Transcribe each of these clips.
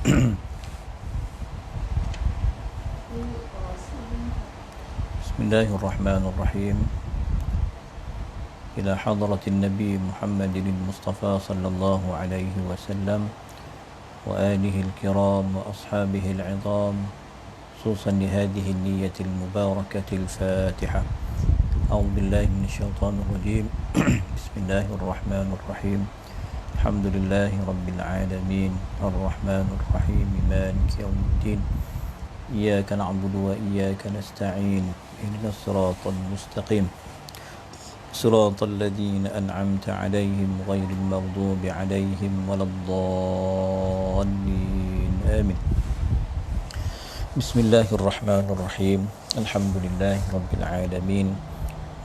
Bismillahirrahmanirrahim. Ila hadratin Nabi Muhammadin Mustafa sallallahu alaihi wasallam wa alihi al-kiram wa ashabihi al-'idham, khususan li hadhihi an-niyyati al-mubarakati al-Fatihah. A'udzu billahi minasyaitonir rajim. Bismillahirrahmanirrahim. Alhamdulillahi rabbil alamin, arrahmanir rahim, maliki yaumiddin. Iyyaka na'budu wa iyyaka nasta'in. Ihdinas siratal mustaqim. Siratal ladzina an'amta 'alaihim ghairil maghdubi 'alaihim waladdallin. Amin. Bismillahirrahmanirrahim. Alhamdulillahi rabbil alamin.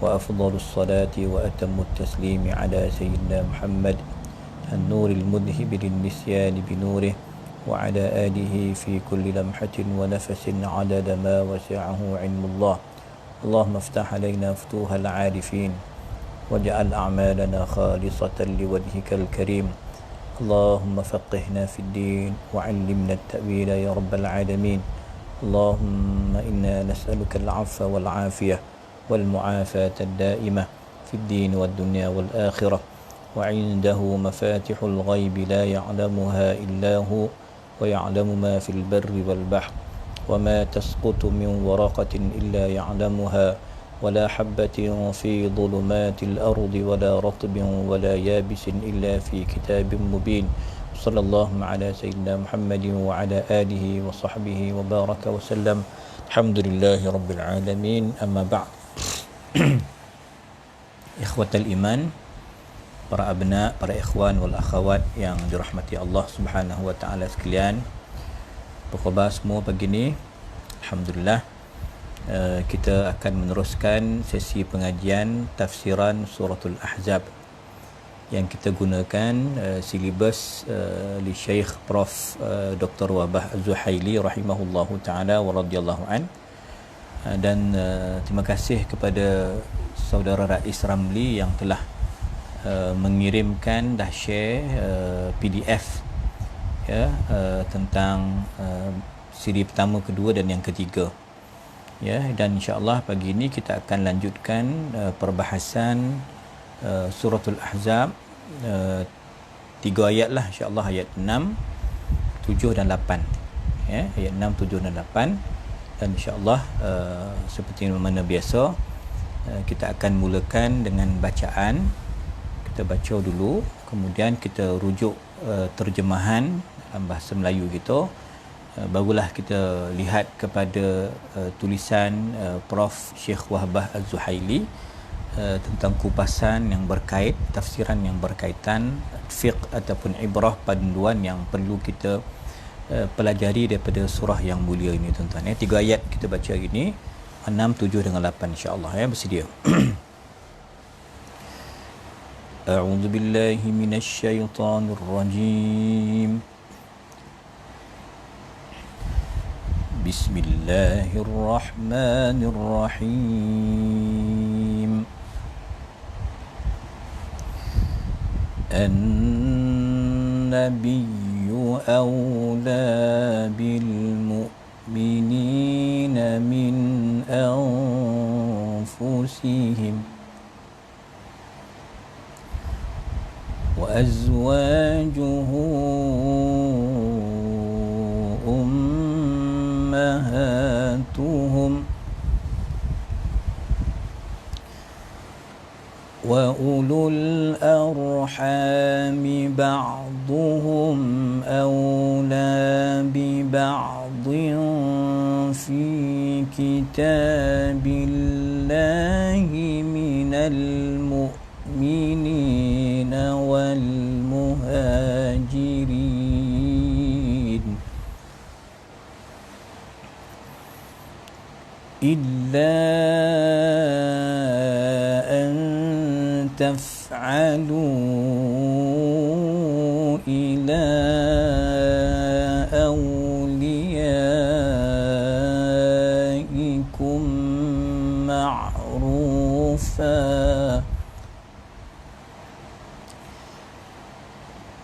Wa afdhalus salati wa atammut taslimi 'ala sayyidina Muhammad an-nuril mudhibi lin-nisyani bi nurihi wa 'ala alihi fi kulli lamhatin wa nafasin 'adada ma wasi'ahu 'ilmullah. Allahumma iftah 'alaina futuhal 'arifin waj'al a'malana khalisatan liwajhikal karim. Allahumma faqihna fid din wa 'allimna at-ta'wila ya rabbal 'alamin. Allahumma inna nas'aluka al-'afwa wal 'afiyah wal mu'afata ad-da'imah fid din wad dunya wal akhirah. وعنده مفاتح الغيب لا يعلمها إلا هو ويعلم ما في البر والبحر وما تسقط من ورقة إلا يعلمها ولا حبة في ظلمات الأرض ولا رطب ولا يابس إلا في كتاب مبين. صلى الله على سيدنا محمد وعلى آله وصحبه وبارك وسلم. الحمد لله رب العالمين. أما بعد. إخوة الإيمان, para abna, para ikhwan wal akhawat yang dirahmati Allah Subhanahu wa taala sekalian. Apa khabar semua pagi ni? Alhamdulillah. Kita akan meneruskan sesi pengajian tafsiran suratul Ahzab yang kita gunakan silibus li Syekh Prof Dr. Wahbah Az-Zuhaili rahimahullahu taala wa radhiyallahu an. Dan terima kasih kepada saudara Rais Ramli yang telah mengirimkan dah share PDF ya tentang siri pertama, kedua dan yang ketiga ya. Dan insya-Allah pagi ini kita akan lanjutkan perbahasan suratul Ahzab, 3 ayat lah insya-Allah, ayat 6, 7 dan 8 ya, ayat 6, 7 dan 8. Dan insya-Allah seperti mana biasa kita akan mulakan dengan bacaan. Kita baca dulu, kemudian kita rujuk terjemahan dalam bahasa Melayu kita, barulah kita lihat kepada tulisan Prof Syekh Wahbah Az-Zuhaili tentang kupasan yang berkait, tafsiran yang berkaitan, fiqh ataupun ibrah, panduan yang perlu kita pelajari daripada surah yang mulia ini tuan-tuan ya. 3 ayat kita baca hari ini, 6, 7 dengan 8 insya-Allah ya. Bersedia. أعوذ بالله من الشيطان الرجيم. بسم الله الرحمن الرحيم. النبي أولى بالمؤمنين من أنفسهم وأزواجه أمهاتهم وأولو الأرحام بعضهم أولى ببعض في كتاب الله من المؤمنين والمهاجرين إلا أن تفعلوا إلى أوليائكم معروفا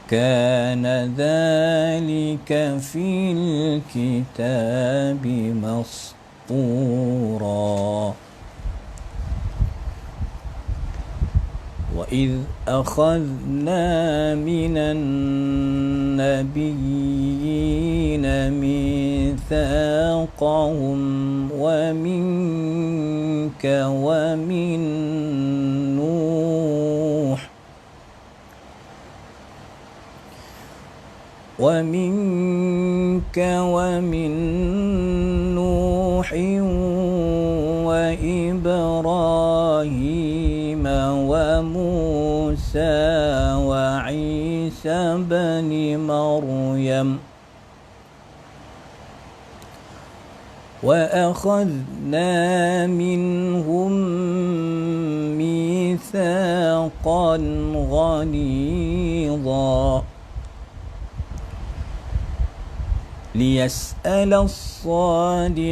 كان ذلك في الكتاب مسطورا وإذ أخذنا من النبيين ميثاقهم ومنك ومن نوح وإبراهيم وموسى وعيسى بن مريم وأخذنا منهم ميثاقا غليظا ليسأل الصادقين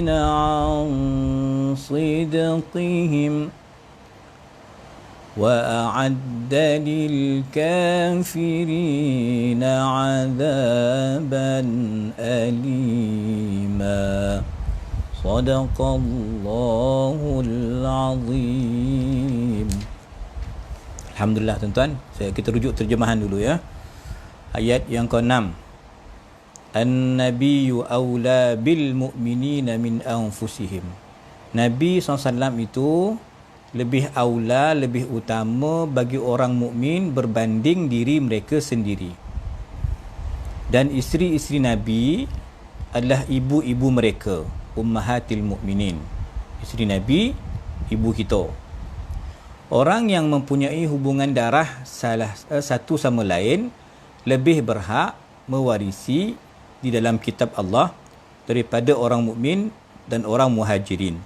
عن صدقهم وأعد للكافرين عذابا أليما صدق الله العظيم. Alhamdulillah tuan-tuan, kita rujuk terjemahan dulu ya. Ayat yang ke-6. An-nabiyyu awla bil mu'minina min anfusihim. Nabi SAW itu lebih aula, lebih utama bagi orang mukmin berbanding diri mereka sendiri. Dan isteri-isteri Nabi adalah ibu-ibu mereka, ummahatil mukminin. Isteri Nabi, ibu kita. Orang yang mempunyai hubungan darah salah satu sama lain lebih berhak mewarisi di dalam kitab Allah daripada orang mukmin dan orang muhajirin.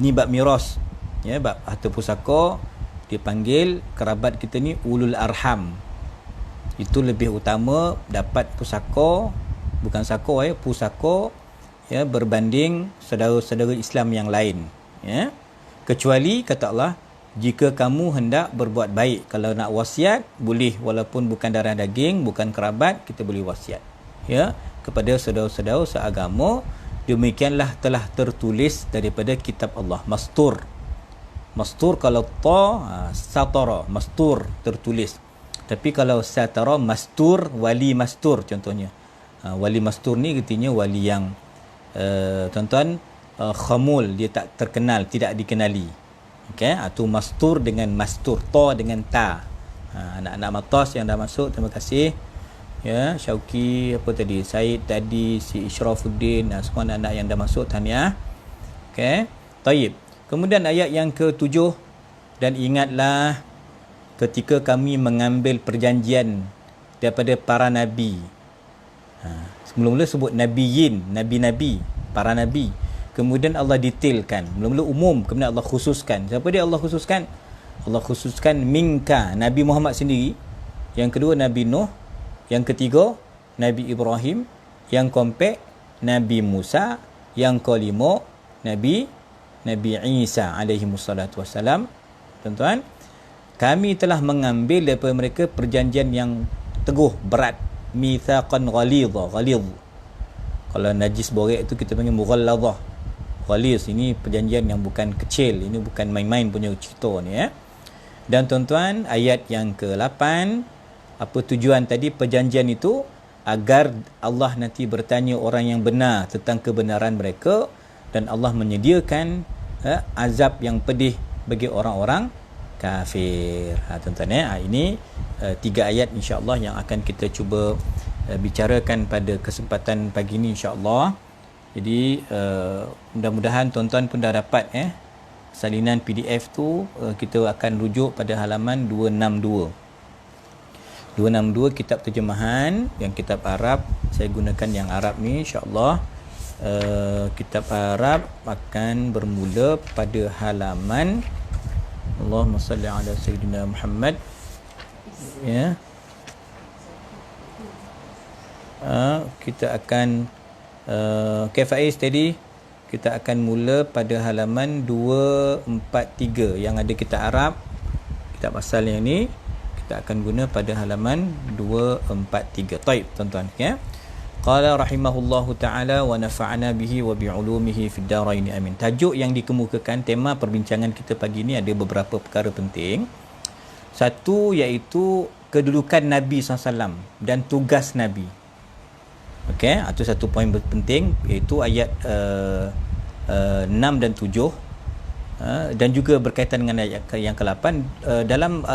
Ni bab miras, ya, bab harta pusaka dipanggil kerabat kita ni ulul arham. Itu lebih utama dapat pusaka, bukan sako ya, pusaka ya, berbanding saudara-saudara Islam yang lain, ya. Kecuali kata Allah, jika kamu hendak berbuat baik, kalau nak wasiat boleh, walaupun bukan darah daging, bukan kerabat, kita boleh wasiat ya kepada saudara-saudara seagama. Demikianlah telah tertulis daripada kitab Allah. Mastur kalau satara, mastur tertulis. Tapi kalau satara, mastur, wali mastur contohnya. Wali mastur ni artinya wali yang tuan-tuan khamul, dia tak terkenal, tidak dikenali. Okey, itu mastur dengan mastur, ta dengan ta. Anak-anak matas yang dah masuk, terima kasih. Ya, Syauki, apa tadi, Said tadi, si Ishrafuddin, semua anak-anak yang dah masuk, tahniah. Okey, taib. Kemudian ayat yang ke-7, dan ingatlah ketika kami mengambil perjanjian daripada para nabi. Mula-mula sebut nabiyin, nabi-nabi, para nabi. Kemudian Allah detailkan. Mula-mula umum, kemudian Allah khususkan. Siapa dia Allah khususkan? Allah khususkan minka, Nabi Muhammad sendiri. Yang kedua Nabi Nuh. Yang ketiga Nabi Ibrahim. Yang keempat Nabi Musa. Yang kelima Nabi Isa alaihi wassalatu wassalam. Tuan-tuan, kami telah mengambil daripada mereka perjanjian yang teguh, berat. Mitsaqan ghalidha, ghalidh. Kalau najis borek itu kita panggil mughalladhah. Ghalidh ini perjanjian yang bukan kecil, ini bukan main-main punya cerita ni ya. Dan tuan-tuan, ayat yang ke-8, apa tujuan tadi perjanjian itu? Agar Allah nanti bertanya orang yang benar tentang kebenaran mereka, dan Allah menyediakan azab yang pedih bagi orang-orang kafir. Tuan-tuan ya, ini 3 ayat insya-Allah yang akan kita cuba bicarakan pada kesempatan pagi ini insya-Allah. Jadi mudah-mudahan tuan-tuan pun dah dapat salinan PDF tu. Kita akan rujuk pada halaman 262 kitab terjemahan. Yang kitab Arab saya gunakan yang Arab ni insya-Allah. Kitab Arab akan bermula pada halaman, Allahumma salli ala sayyidina Muhammad, ya. Kita akan Faiz tadi kita akan mula pada halaman 243 yang ada kitab Arab, kitab asal yang ni. kita akan guna pada halaman 243. Taib tuan-tuan ya. Qala rahimahullahu taala wa nafa'ana bihi wa bi'ulumihi fid darain amin. Tajuk yang dikemukakan, tema perbincangan kita pagi ini ada beberapa perkara penting. Satu iaitu kedudukan Nabi SAW dan tugas Nabi. Okey, itu satu poin penting, iaitu ayat 6 dan 7. Dan juga berkaitan dengan ayat yang ke-8 dalam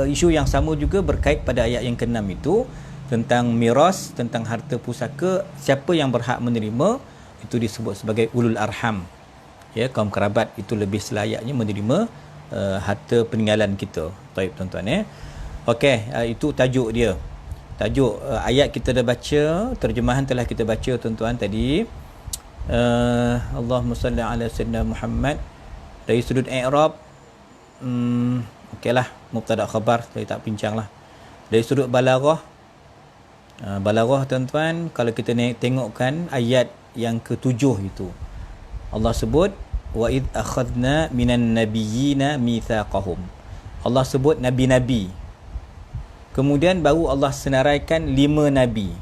isu yang sama juga berkait pada ayat yang ke-6 itu tentang miras, tentang harta pusaka, siapa yang berhak menerima itu disebut sebagai ulul arham ya, kaum kerabat itu lebih selayaknya menerima harta peninggalan kita. Baik tuan-tuan ya. Okey, itu tajuk dia. Tajuk ayat kita dah baca, terjemahan telah kita baca tuan-tuan tadi. Allahumma salli ala sayyidina Muhammad. Dari sudut i'rab okeylah, mubtada khabar saya tak bincanglah. Dari sudut balaghah, balaghah tuan-tuan, kalau kita tengokkan ayat yang ke-7 itu, Allah sebut wa id akhadna minan nabiyyina mitsaqahum. Allah sebut nabi-nabi. Kemudian baru Allah senaraikan 5 nabi.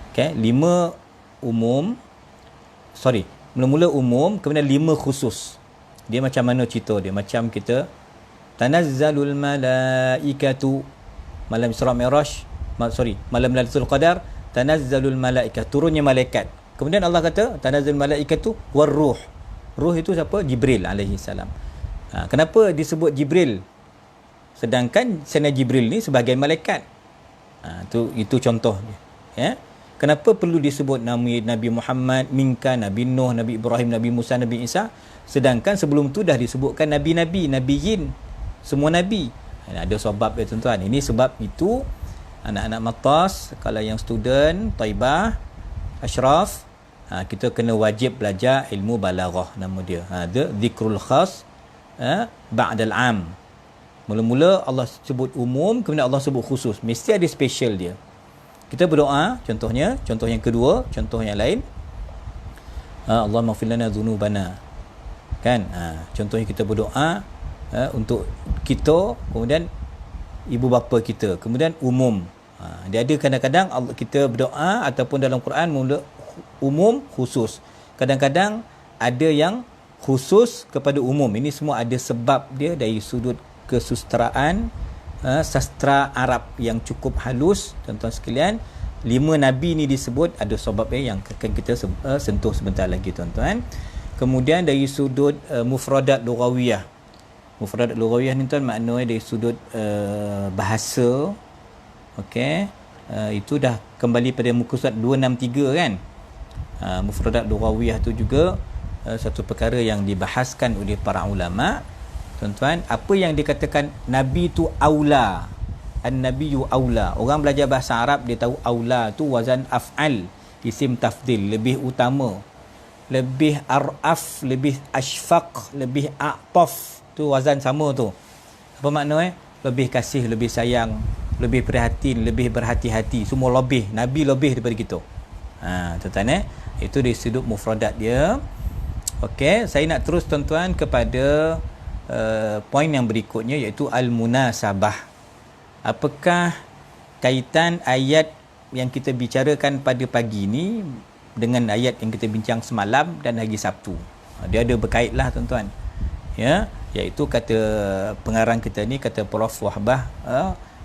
Okey, 5 umum. Mula-mula umum, kemudian 5 khusus. Dia macam mana cerita dia? Macam kita tanazzalul malaikatu, malam Isra Mi'raj, malam Lailatul Qadar, tanazzalul malaikat, turunnya malaikat. Kemudian Allah kata tanazzalul malaikatu warruh. Ruh itu siapa? Jibril alaihi salam. Kenapa disebut Jibril sedangkan Sayyidina Jibril ni sebagai malaikat? Itu contoh dia. Ya. Kenapa perlu disebut nama Nabi Muhammad, Minka, Nabi Nuh, Nabi Ibrahim, Nabi Musa, Nabi Isa, sedangkan sebelum tu dah disebutkan nabi-nabi, nabiyin, semua nabi. Ada sebab dia tuan-tuan. Ini sebab itu anak-anak matas, kalau yang student Taibah, Ashraf, kita kena wajib belajar ilmu balaghah, nama dia. Dia zikrul khas ba'dal am. Mula-mula Allah sebut umum, kemudian Allah sebut khusus. Mesti ada special dia. Kita berdoa, contohnya, contoh yang kedua, contoh yang lain, Allahumma ighfir lana dhunubana. Kan? Contohnya kita berdoa untuk kita, kemudian ibu bapa kita, kemudian umum. Dia ada kadang-kadang kita berdoa ataupun dalam Quran mula umum khusus. Kadang-kadang ada yang khusus kepada umum. Ini semua ada sebab dia dari sudut kesusteraan, sastra Arab yang cukup halus tuan-tuan sekalian. 5 nabi ni disebut, ada sebabnya yang akan kita sentuh sebentar lagi tuan-tuan. Kemudian dari sudut mufradat lughawiyah. Mufradat lughawiyah ni tuan maknanya dari sudut bahasa. Okey, itu dah kembali pada muka surat 263 kan. Mufradat lughawiyah tu juga satu perkara yang dibahaskan oleh para ulama. Tuan-tuan, apa yang dikatakan Nabi tu aula, an-nabiyyu aula. Orang belajar bahasa Arab dia tahu aula tu wazan af'al, isim tafdil, lebih utama, lebih araf, lebih ashfaq, lebih a'taf, tu wazan sama tu. Apa makna lebih kasih, lebih sayang, lebih prihatin, lebih berhati-hati, semua lebih. Nabi lebih daripada kita. Tuan-tuan itu dari sudut mufradat dia. Okey, saya nak terus tuan-tuan kepada poin yang berikutnya, iaitu al-munasabah. Apakah kaitan ayat yang kita bicarakan pada pagi ini dengan ayat yang kita bincang semalam dan hari Sabtu? Dia ada berkaitlah tuan-tuan. Ya, iaitu kata pengarang kita ni, kata Prof Wahbah,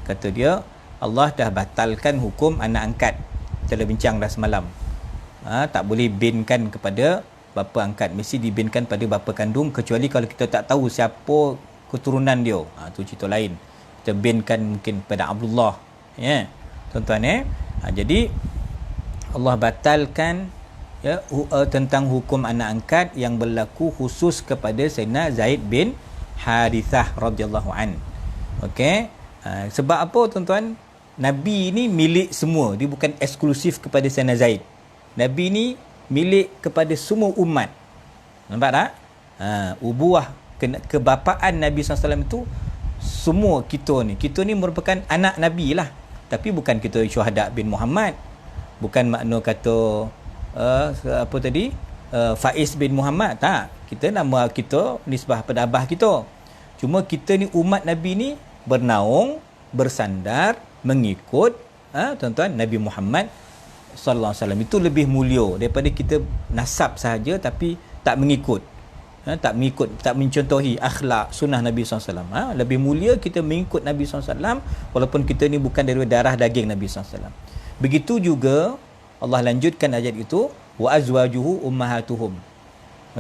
kata dia Allah dah batalkan hukum anak angkat. Kita dah bincang dah semalam. Tak boleh binkan kepada bapa angkat, mesti dibinkan pada bapa kandung, kecuali kalau kita tak tahu siapa keturunan dia. Tu cerita lain. Kita binkan mungkin pada Abdullah. Ya. Tuan-tuan jadi Allah batalkan tentang hukum anak angkat yang berlaku khusus kepada Sayyidina Zaid bin Harithah radhiyallahu an. Okey. Sebab apa tuan-tuan? Nabi ni milik semua, dia bukan eksklusif kepada Sayyidina Zaid. Nabi ni milik kepada semua umat. Nampak tak? Ubuah, kebapaan Nabi SAW itu semua kita ni merupakan anak Nabi lah. Tapi bukan kita Syuhada bin Muhammad, bukan makna kata Faiz bin Muhammad, tak. Kita nama kita nisbah pada abah kita. Cuma kita ni umat Nabi ni bernaung, bersandar, mengikut tuan-tuan Nabi Muhammad sallallahu alaihi wasallam. Itu lebih mulia daripada kita nasab sahaja tapi tak mengikut. Tak mengikut, tak mencontohi akhlak sunnah Nabi SAW. Lebih mulia kita mengikut Nabi SAW walaupun kita ni bukan daripada darah daging Nabi SAW. Begitu juga Allah lanjutkan ayat itu, wa azwajuhu ummahatuhum.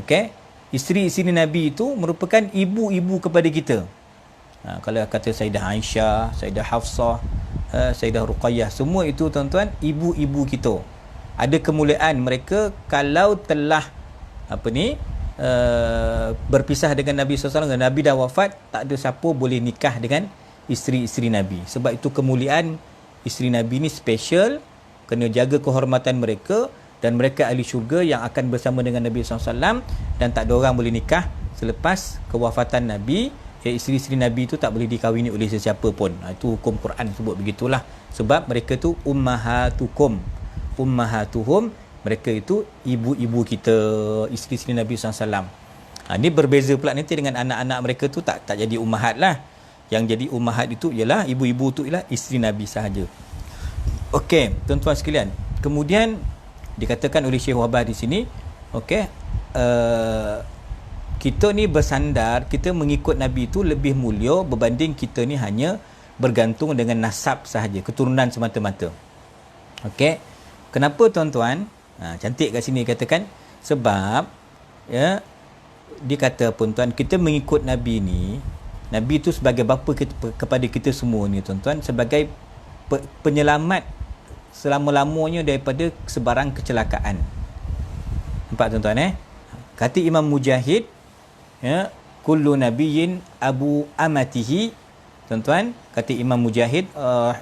Okey, isteri-isteri Nabi itu merupakan ibu-ibu kepada kita. Kalau kata Sayyidah Aisyah, Sayyidah Hafsah, Sayyidah Ruqayyah, semua itu tuan-tuan ibu-ibu kita. Ada kemuliaan mereka kalau telah berpisah dengan Nabi SAW. Nabi dah wafat, tak ada siapa boleh nikah dengan isteri-isteri Nabi. Sebab itu kemuliaan isteri Nabi ni special, kena jaga kehormatan mereka, dan mereka ahli syurga yang akan bersama dengan Nabi SAW, dan tak ada orang boleh nikah selepas kewafatan Nabi. Isteri-isteri Nabi itu tak boleh dikahwini oleh sesiapa pun. Itu hukum Quran sebut begitulah. Sebab mereka tu ummahatuhum, mereka itu ibu-ibu kita, isteri-isteri Nabi SAW. Ini berbeza pula nanti dengan anak-anak mereka tu tak jadi ummahat lah. Yang jadi ummahat itu ialah ibu-ibu tu ialah isteri Nabi sahaja. Okey, tuan-tuan sekalian. Kemudian dikatakan oleh Syekh Wahbah di sini, okey, kita ni bersandar, kita mengikut Nabi itu lebih mulia berbanding kita ni hanya bergantung dengan nasab sahaja, keturunan semata-mata. Okey. Kenapa tuan-tuan? Cantik kat sini katakan, sebab ya, dia kata pun tuan, kita mengikut Nabi ni, Nabi itu sebagai bapa kepada kita semua ni tuan-tuan, sebagai penyelamat selama-lamanya daripada sebarang kecelakaan. Nampak tuan-tuan Kata Imam Mujahid, ya, kullu nabiyyin abu amatihi. Tuan-tuan, kata Imam Mujahid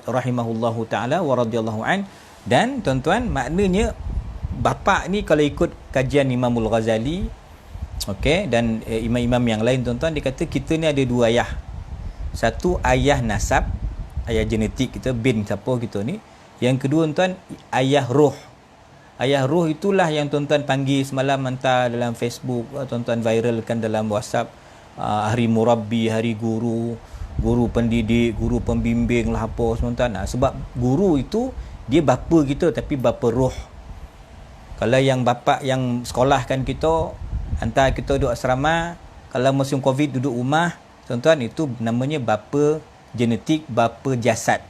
rahimahullahu taala wa radhiyallahu an, dan tuan-tuan, maknanya bapa ni kalau ikut kajian Imamul Ghazali, okey, dan imam-imam yang lain tuan-tuan, dia kata kita ni ada dua ayah. Satu ayah nasab, ayah genetik kita, bin siapa kita ni. Yang kedua tuan, ayah roh. Ayah roh itulah yang tuan-tuan panggil semalam, hantar dalam Facebook, tuan-tuan viralkan dalam WhatsApp, hari murabbi, hari guru, guru pendidik, guru pembimbing lah apa tuan-tuan. Sebab guru itu dia bapa kita, tapi bapa roh. Kalau yang bapa yang sekolahkan kita, hantar kita duduk asrama, kalau musim Covid duduk rumah, tuan-tuan, itu namanya bapa genetik, bapa jasad.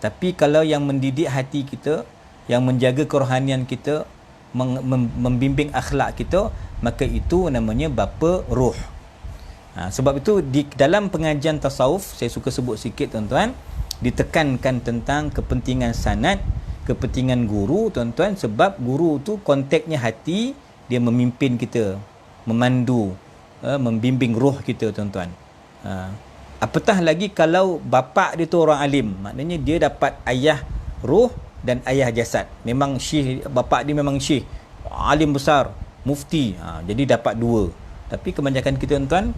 Tapi kalau yang mendidik hati kita, yang menjaga kerohanian kita, membimbing akhlak kita, maka itu namanya bapa roh. Sebab itu di dalam pengajian tasawuf, saya suka sebut sikit tuan-tuan, ditekankan tentang kepentingan sanad, kepentingan guru tuan-tuan, sebab guru tu kontaknya hati, dia memimpin kita, memandu, membimbing roh kita tuan-tuan. Apatah lagi kalau bapa dia tu orang alim, maknanya dia dapat ayah roh dan ayah jasad. Memang syekh, bapa dia memang syekh, alim besar, mufti, jadi dapat dua. Tapi kebanyakan kita tuan-tuan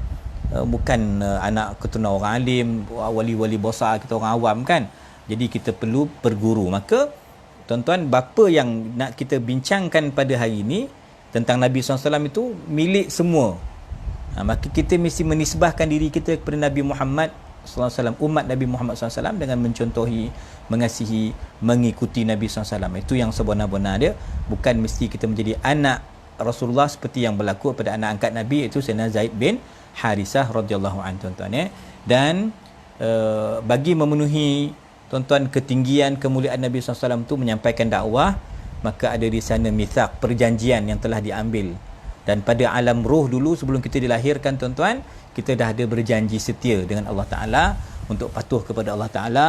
bukan anak keturunan orang alim, wali-wali besar, kita orang awam kan. Jadi kita perlu berguru. Maka tuan-tuan, bapa yang nak kita bincangkan pada hari ini tentang Nabi SAW itu milik semua. Maka kita mesti menisbahkan diri kita kepada Nabi Muhammad SAW, umat Nabi Muhammad SAW, dengan mencontohi, mengasihi, mengikuti Nabi SAW. Itu yang sebenar-benar dia. Bukan mesti kita menjadi anak Rasulullah seperti yang berlaku pada anak angkat Nabi, iaitu Sayyidina Zaid bin Harisah radhiyallahu anhu tuan-tuan. Dan bagi memenuhi tuan-tuan ketinggian kemuliaan Nabi SAW itu menyampaikan dakwah, maka ada di sana mitsaq, perjanjian yang telah diambil. Dan pada alam roh dulu, sebelum kita dilahirkan tuan-tuan, kita dah ada berjanji setia dengan Allah Ta'ala, untuk patuh kepada Allah Ta'ala,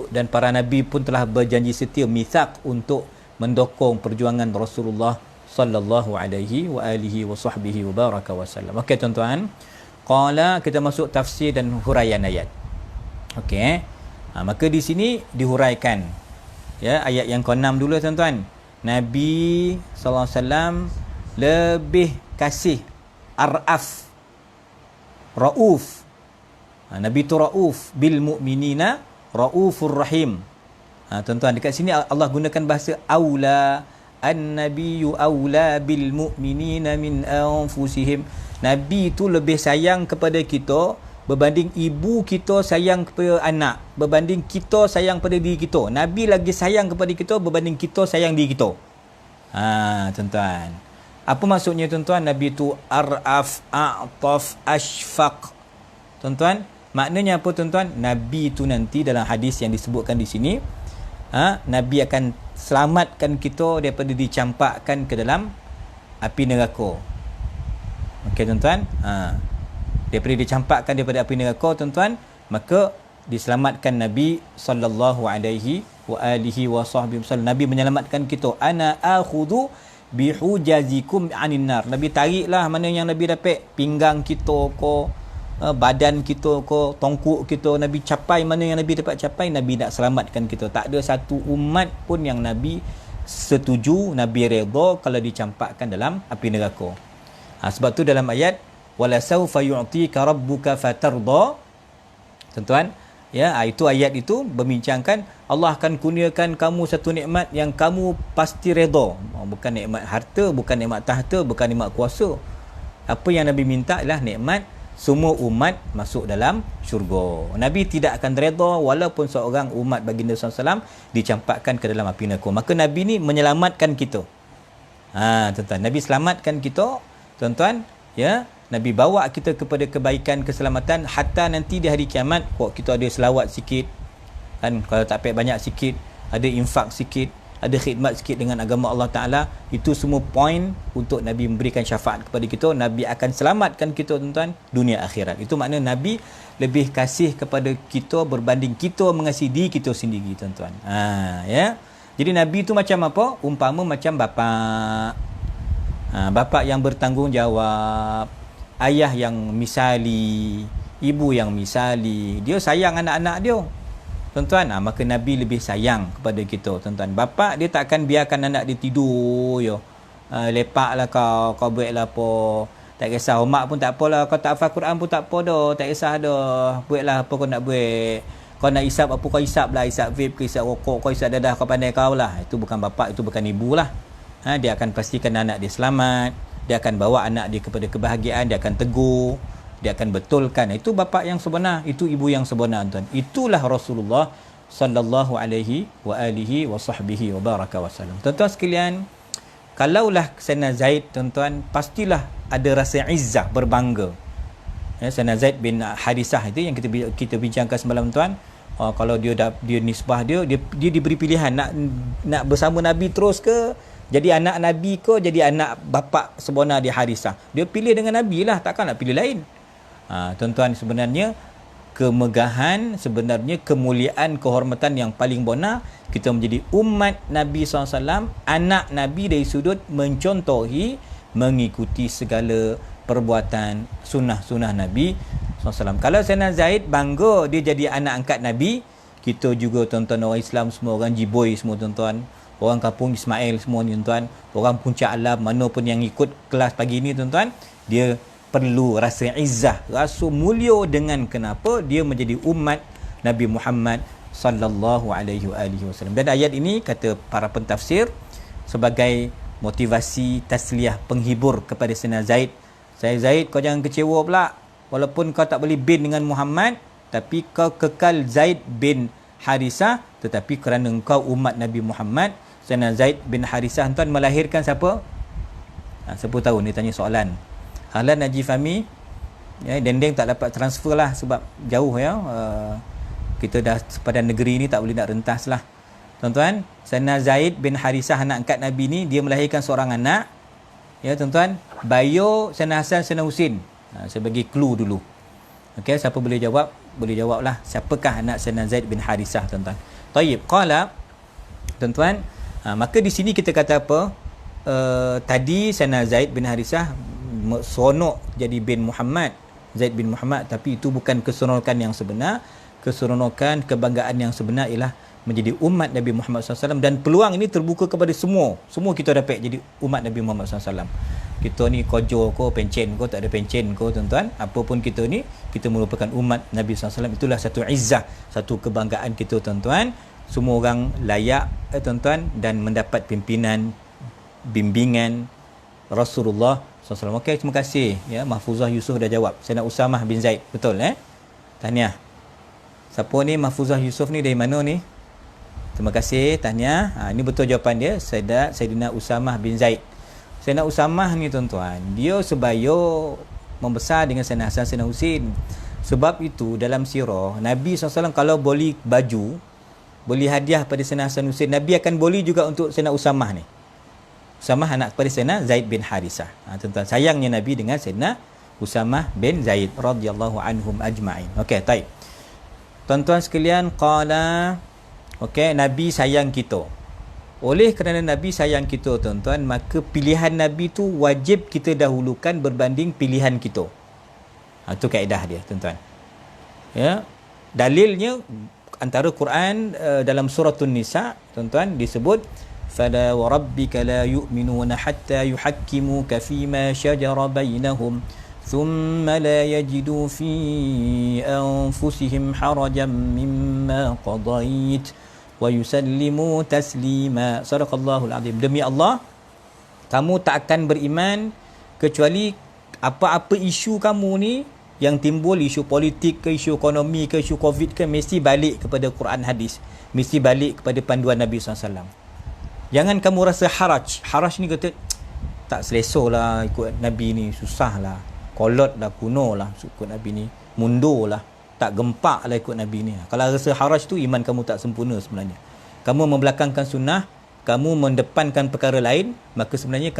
dan para Nabi pun telah berjanji setia, mitsaq, untuk mendokong perjuangan Rasulullah sallallahu alaihi wa alihi wa sahbihi wa baraka wa sallam. Okey tuan-tuan, qala, kita masuk tafsir dan huraian ayat. Okey. Maka di sini dihuraikan, ya, ayat yang ke-6 dulu tuan-tuan. Nabi sallallahu alaihi wasallam lebih kasih, araf, rauf. Nabi tu rauf bil mu'minina, raufur rahim. Tuan-tuan, dekat sini Allah gunakan bahasa aula, an-nabiyyu aula bil mu'minina min anfusihim. Nabi tu lebih sayang kepada kita berbanding ibu kita sayang kepada anak, berbanding kita sayang pada diri kita. Nabi lagi sayang kepada kita berbanding kita sayang diri kita. Tuan-tuan. Apa maksudnya tuan-tuan? Nabi tu araf, a'taf, ashfaq. Tuan-tuan, maknanya apa tuan-tuan? Nabi tu nanti dalam hadis yang disebutkan di sini, Nabi akan selamatkan kita daripada dicampakkan ke dalam api neraka. Okey tuan-tuan, daripada dicampakkan daripada api neraka tuan-tuan, maka diselamatkan Nabi sallallahu alaihi wa alihi wa sahbihi wasallam. Nabi menyelamatkan kita. Ana akhudhu bihujazikum anin nar. Nabi tariklah mana yang Nabi dapat, pinggang kita ko, badan kita ko, tongkuk kita, Nabi capai mana yang Nabi dapat capai. Nabi nak selamatkan kita. Tak ada satu umat pun yang Nabi setuju, Nabi redha kalau dicampakkan dalam api neraka. Sebab tu dalam ayat wala saufa yu'tika rabbuka fatarda, tuan-tuan, ya, itu ayat itu membincangkan Allah akan kurniakan kamu satu nikmat yang kamu pasti redha. Bukan nikmat harta, bukan nikmat tahta, bukan nikmat kuasa. Apa yang Nabi minta ialah nikmat semua umat masuk dalam syurga. Nabi tidak akan redha walaupun seorang umat baginda SAW dicampakkan ke dalam api neraka. Maka Nabi ni menyelamatkan kita. Tuan-tuan, Nabi selamatkan kita, tuan-tuan, ya. Nabi bawa kita kepada kebaikan, keselamatan, hatta nanti di hari kiamat, kalau kita ada selawat sikit, kan, kalau tak payah banyak sikit, ada infak sikit, ada khidmat sikit dengan agama Allah Ta'ala, itu semua poin untuk Nabi memberikan syafaat kepada kita. Nabi akan selamatkan kita, tuan-tuan, dunia akhirat. Itu makna Nabi lebih kasih kepada kita berbanding kita mengasihi diri kita sendiri, tuan-tuan. Ya. Jadi Nabi tu macam apa? Umpama macam bapa. Bapa yang bertanggungjawab, ayah yang misali, ibu yang misali, dia sayang anak-anak dia, tuan-tuan. Maka Nabi lebih sayang kepada kita, tuan-tuan. Bapa dia tak akan biarkan anak dia tidur je, lepaklah kau buatlah apa, tak kisah homework pun tak apalah, kau tak hafal Quran pun tak apa dah, tak kisah dah, buatlah apa kau nak buat, kau nak hisap apa kau hisap lah, hisap vape ke hisap rokok, kau hisap dadah, kau pandai kau lah. Itu bukan bapa, itu bukan ibu lah. Dia akan pastikan anak dia selamat, dia akan bawa anak dia kepada kebahagiaan, dia akan tegur, dia akan betulkan. Itu bapa yang sebenar, itu ibu yang sebenar, tuan. Itulah Rasulullah sallallahu alaihi wa alihi wa sahbihi wa baraka wasallam. Tuan-tuan sekalian, kalaulah Sayyidina Zaid, tuan-tuan, pastilah ada rasa izzah, berbangga. Sayyidina Zaid bin Harisah itu yang kita bincangkan semalam, tuan. Kalau dia nisbah dia diberi pilihan nak bersama Nabi terus ke, jadi anak Nabi ke, jadi anak bapa sebenar dia Harisah. Dia pilih dengan Nabi lah, takkan nak pilih lain. Tuan-tuan, sebenarnya kemegahan, sebenarnya kemuliaan, kehormatan yang paling benar, kita menjadi umat Nabi SAW, anak Nabi dari sudut mencontohi, mengikuti segala perbuatan sunnah-sunnah Nabi SAW. Kalau Sayyidina Zaid bangga dia jadi anak angkat Nabi, kita juga, tuan-tuan, orang Islam semua, orang Jiboi semua, tuan-tuan, orang kampung Ismail semua ni, tuan-tuan, orang Puncak Alam, mana pun yang ikut kelas pagi ni, tuan-tuan, dia perlu rasa izzah, rasa mulia dengan kenapa dia menjadi umat Nabi Muhammad sallallahu alaihi wasallam. Dan ayat ini kata para pentafsir sebagai motivasi tasliyah, penghibur kepada Sayyidina Zaid. Zaid, kau jangan kecewa pula, walaupun kau tak boleh bin dengan Muhammad, tapi kau kekal Zaid bin Harisah, tetapi kerana engkau umat Nabi Muhammad. Sayyidina Zaid bin Harisah, tuan, melahirkan siapa? Siapa tahu ni tanya soalan. Ahlan Najib Fahmi, ya, Dendeng tak dapat transfer lah sebab jauh, ya. Kita dah sepadan negeri ni, tak boleh nak rentas lah, tuan-tuan. Sayyidina Zaid bin Harisah, anak angkat Nabi ni, dia melahirkan seorang anak, ya, tuan-tuan. Bayo Sayyidina Hasan, Sayyidina Husin. Saya bagi clue dulu. Okey, siapa boleh jawab? Boleh jawab lah. Siapakah anak Sayyidina Zaid bin Harisah, tuan-tuan? Tayyib, qala, tuan-tuan, maka di sini kita kata apa? Tadi Sayyidina Zaid bin Harisah seronok jadi bin Muhammad, Zaid bin Muhammad, tapi itu bukan keseronokan yang sebenar. Keseronokan, kebanggaan yang sebenar ialah menjadi umat Nabi Muhammad SAW, dan peluang ini terbuka kepada semua kita dapat jadi umat Nabi Muhammad SAW. Kita ni kojo ko, pencen ko, tak ada pencen ko, tuan-tuan, apapun kita ni, kita merupakan umat Nabi SAW. Itulah satu izzah, satu kebanggaan kita, tuan-tuan. Semua orang layak, tuan-tuan, dan mendapat pimpinan, bimbingan Rasulullah SAW. Okey, terima kasih, ya. Mahfuzah Yusof dah jawab. Saya nak Usamah bin Zaid, betul, Tahniah. Siapa ni? Mahfuzah Yusof ni dari mana ni? Terima kasih, tahniah. Ini betul jawapan dia. Saidina Usamah bin Zaid. Saidina Usamah ni tuan-tuan, dia sebaya membesar dengan Saidina Hasan, Saidina Husin. Sebab itu dalam sirah, Nabi SAW kalau beli baju, beli hadiah pada Saidina Hasan Husin, Nabi akan beli juga untuk Saidina Usamah ni. Usamah anak kepada Saidina Zaid bin Harisah. Tuan-tuan, sayangnya Nabi dengan Saidina Usamah bin Zaid radhiyallahu anhum ajma'in. Okey, baik. Tuan-tuan sekalian, qala, okey, Nabi sayang kita. Oleh kerana Nabi sayang kita, tuan-tuan, maka pilihan Nabi tu wajib kita dahulukan berbanding pilihan kita. Itu kaedah dia, tuan-tuan. Ya. Dalilnya antara Quran dalam surah An-Nisa, tuan-tuan, disebut fala wa rabbika la yu'minuna hatta yuhakkimuka fima shajara bainahum ثم لا يجدوا في أنفسهم حرجا مما قضيت ويسلموا تسليما. صدق الله العظيم. Demi Allah, kamu tak akan beriman kecuali apa-apa isu kamu ni yang timbul, isu politik ke, isu ekonomi ke, isu COVID ke, mesti balik kepada Quran hadis, mesti balik kepada panduan Nabi SAW. Jangan kamu rasa haraj. Haraj ni kata tak selesa lah ikut Nabi ni, susah lah, kolot lah, kuno lah ikut Nabi ni, mundur lah, tak gempak lah ikut Nabi ni. Kalau rasa haraj tu, iman kamu tak sempurna sebenarnya. Kamu membelakangkan sunnah, kamu mendepankan perkara lain, maka sebenarnya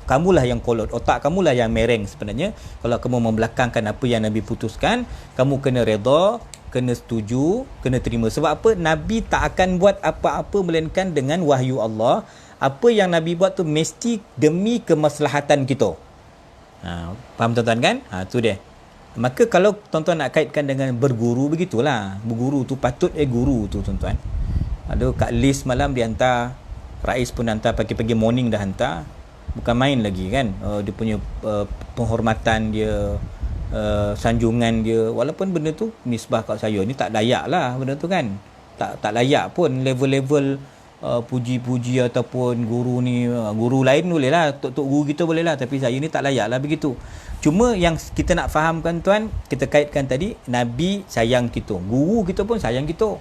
kamulah yang kolot, otak kamulah yang mereng sebenarnya. Kalau kamu membelakangkan apa yang Nabi putuskan, kamu kena redha, kena setuju, kena terima. Sebab apa? Nabi tak akan buat apa-apa melainkan dengan wahyu Allah. Apa yang Nabi buat tu mesti demi kemaslahatan kita. Faham tuan-tuan kan? Tu dia. Maka kalau tuan-tuan nak kaitkan dengan berguru, begitulah. Berguru tu patut guru tu, tuan-tuan. Ada kat list malam dia hantar, Rais pun hantar, pagi-pagi morning dah hantar. Bukan main lagi kan. Dia punya penghormatan dia, sanjungan dia. Walaupun benda tu nisbah kat saya ni tak layak lah benda tu kan. Tak layak pun level-level puji-puji ataupun guru ni. Guru lain boleh lah, tok-tok guru kita boleh lah, tapi saya ni tak layak lah begitu. Cuma yang kita nak fahamkan, tuan, kita kaitkan tadi, Nabi sayang kita, guru kita pun sayang kita.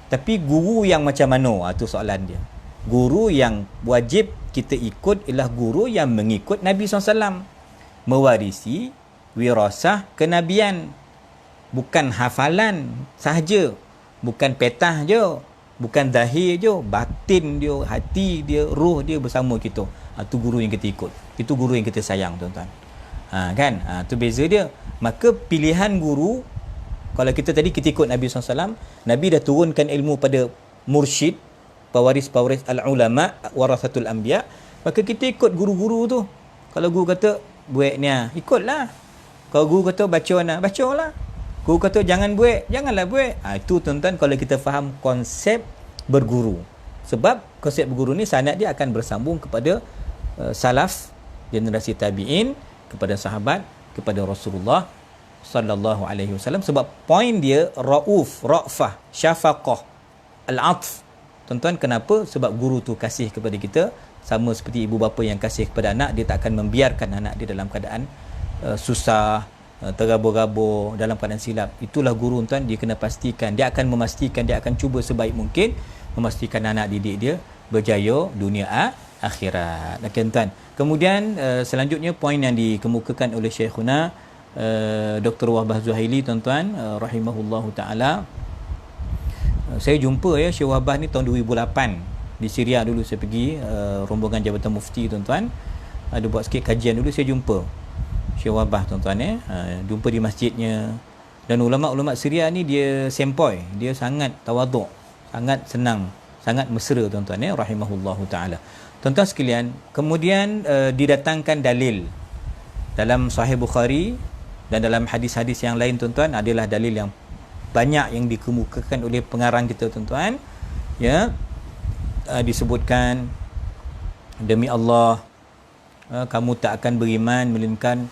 Tapi guru yang macam mana? Itu soalan dia. Guru yang wajib kita ikut ialah guru yang mengikut Nabi SAW, mewarisi wirasah kenabian, bukan hafalan sahaja, bukan petah je, bukan zahir je, batin dia, hati dia, roh dia bersama kita. Itu guru yang kita ikut, itu guru yang kita sayang, tuan-tuan. Kan? Itu beza dia. Maka pilihan guru, kalau kita tadi kita ikut Nabi SAW, Nabi dah turunkan ilmu pada mursyid, pewaris-pewaris al-ulama, warasatul anbiya, maka kita ikut guru-guru tu. Kalau guru kata buat ni, ikutlah. Kalau guru kata baca ni, bacalah. Guru kata jangan buat, janganlah buat. Itu, tuan-tuan, kalau kita faham konsep berguru. Sebab konsep berguru ni sanad dia akan bersambung kepada salaf, generasi tabi'in, kepada sahabat, kepada Rasulullah sallallahu alaihi wasallam. Sebab poin dia rauf, ra'fah, syafaqah, al-'atf. Tuan-tuan, kenapa? Sebab guru tu kasih kepada kita, sama seperti ibu bapa yang kasih kepada anak. Dia tak akan membiarkan anak dia dalam keadaan susah, tergabur-gabur, dalam keadaan silap. Itulah guru, tuan. Dia kena pastikan, dia akan memastikan, dia akan cuba sebaik mungkin memastikan anak didik dia berjaya dunia akhirat. Okey, tuan. Kemudian selanjutnya poin yang dikemukakan oleh Syekhuna Dr. Wahbah Zuhaili, tuan-tuan, rahimahullahu taala. Saya jumpa Syekh Wahbah ni tahun 2008 di Syria dulu. Saya pergi rombongan Jabatan Mufti, tuan-tuan. Ada buat sikit kajian dulu, saya jumpa Syekh Wahbah, tuan-tuan. Jumpa di masjidnya. Dan ulama-ulama Syria ni dia sempoi, dia sangat tawaduk, sangat senang, sangat mesra, tuan-tuan, rahimahullahu taala. Tuan-tuan sekalian, kemudian didatangkan dalil dalam Sahih Bukhari dan dalam hadis-hadis yang lain, tuan-tuan, adalah dalil yang banyak yang dikemukakan oleh pengarang kita, tuan-tuan. Ya, disebutkan, demi Allah, kamu tak akan beriman melainkan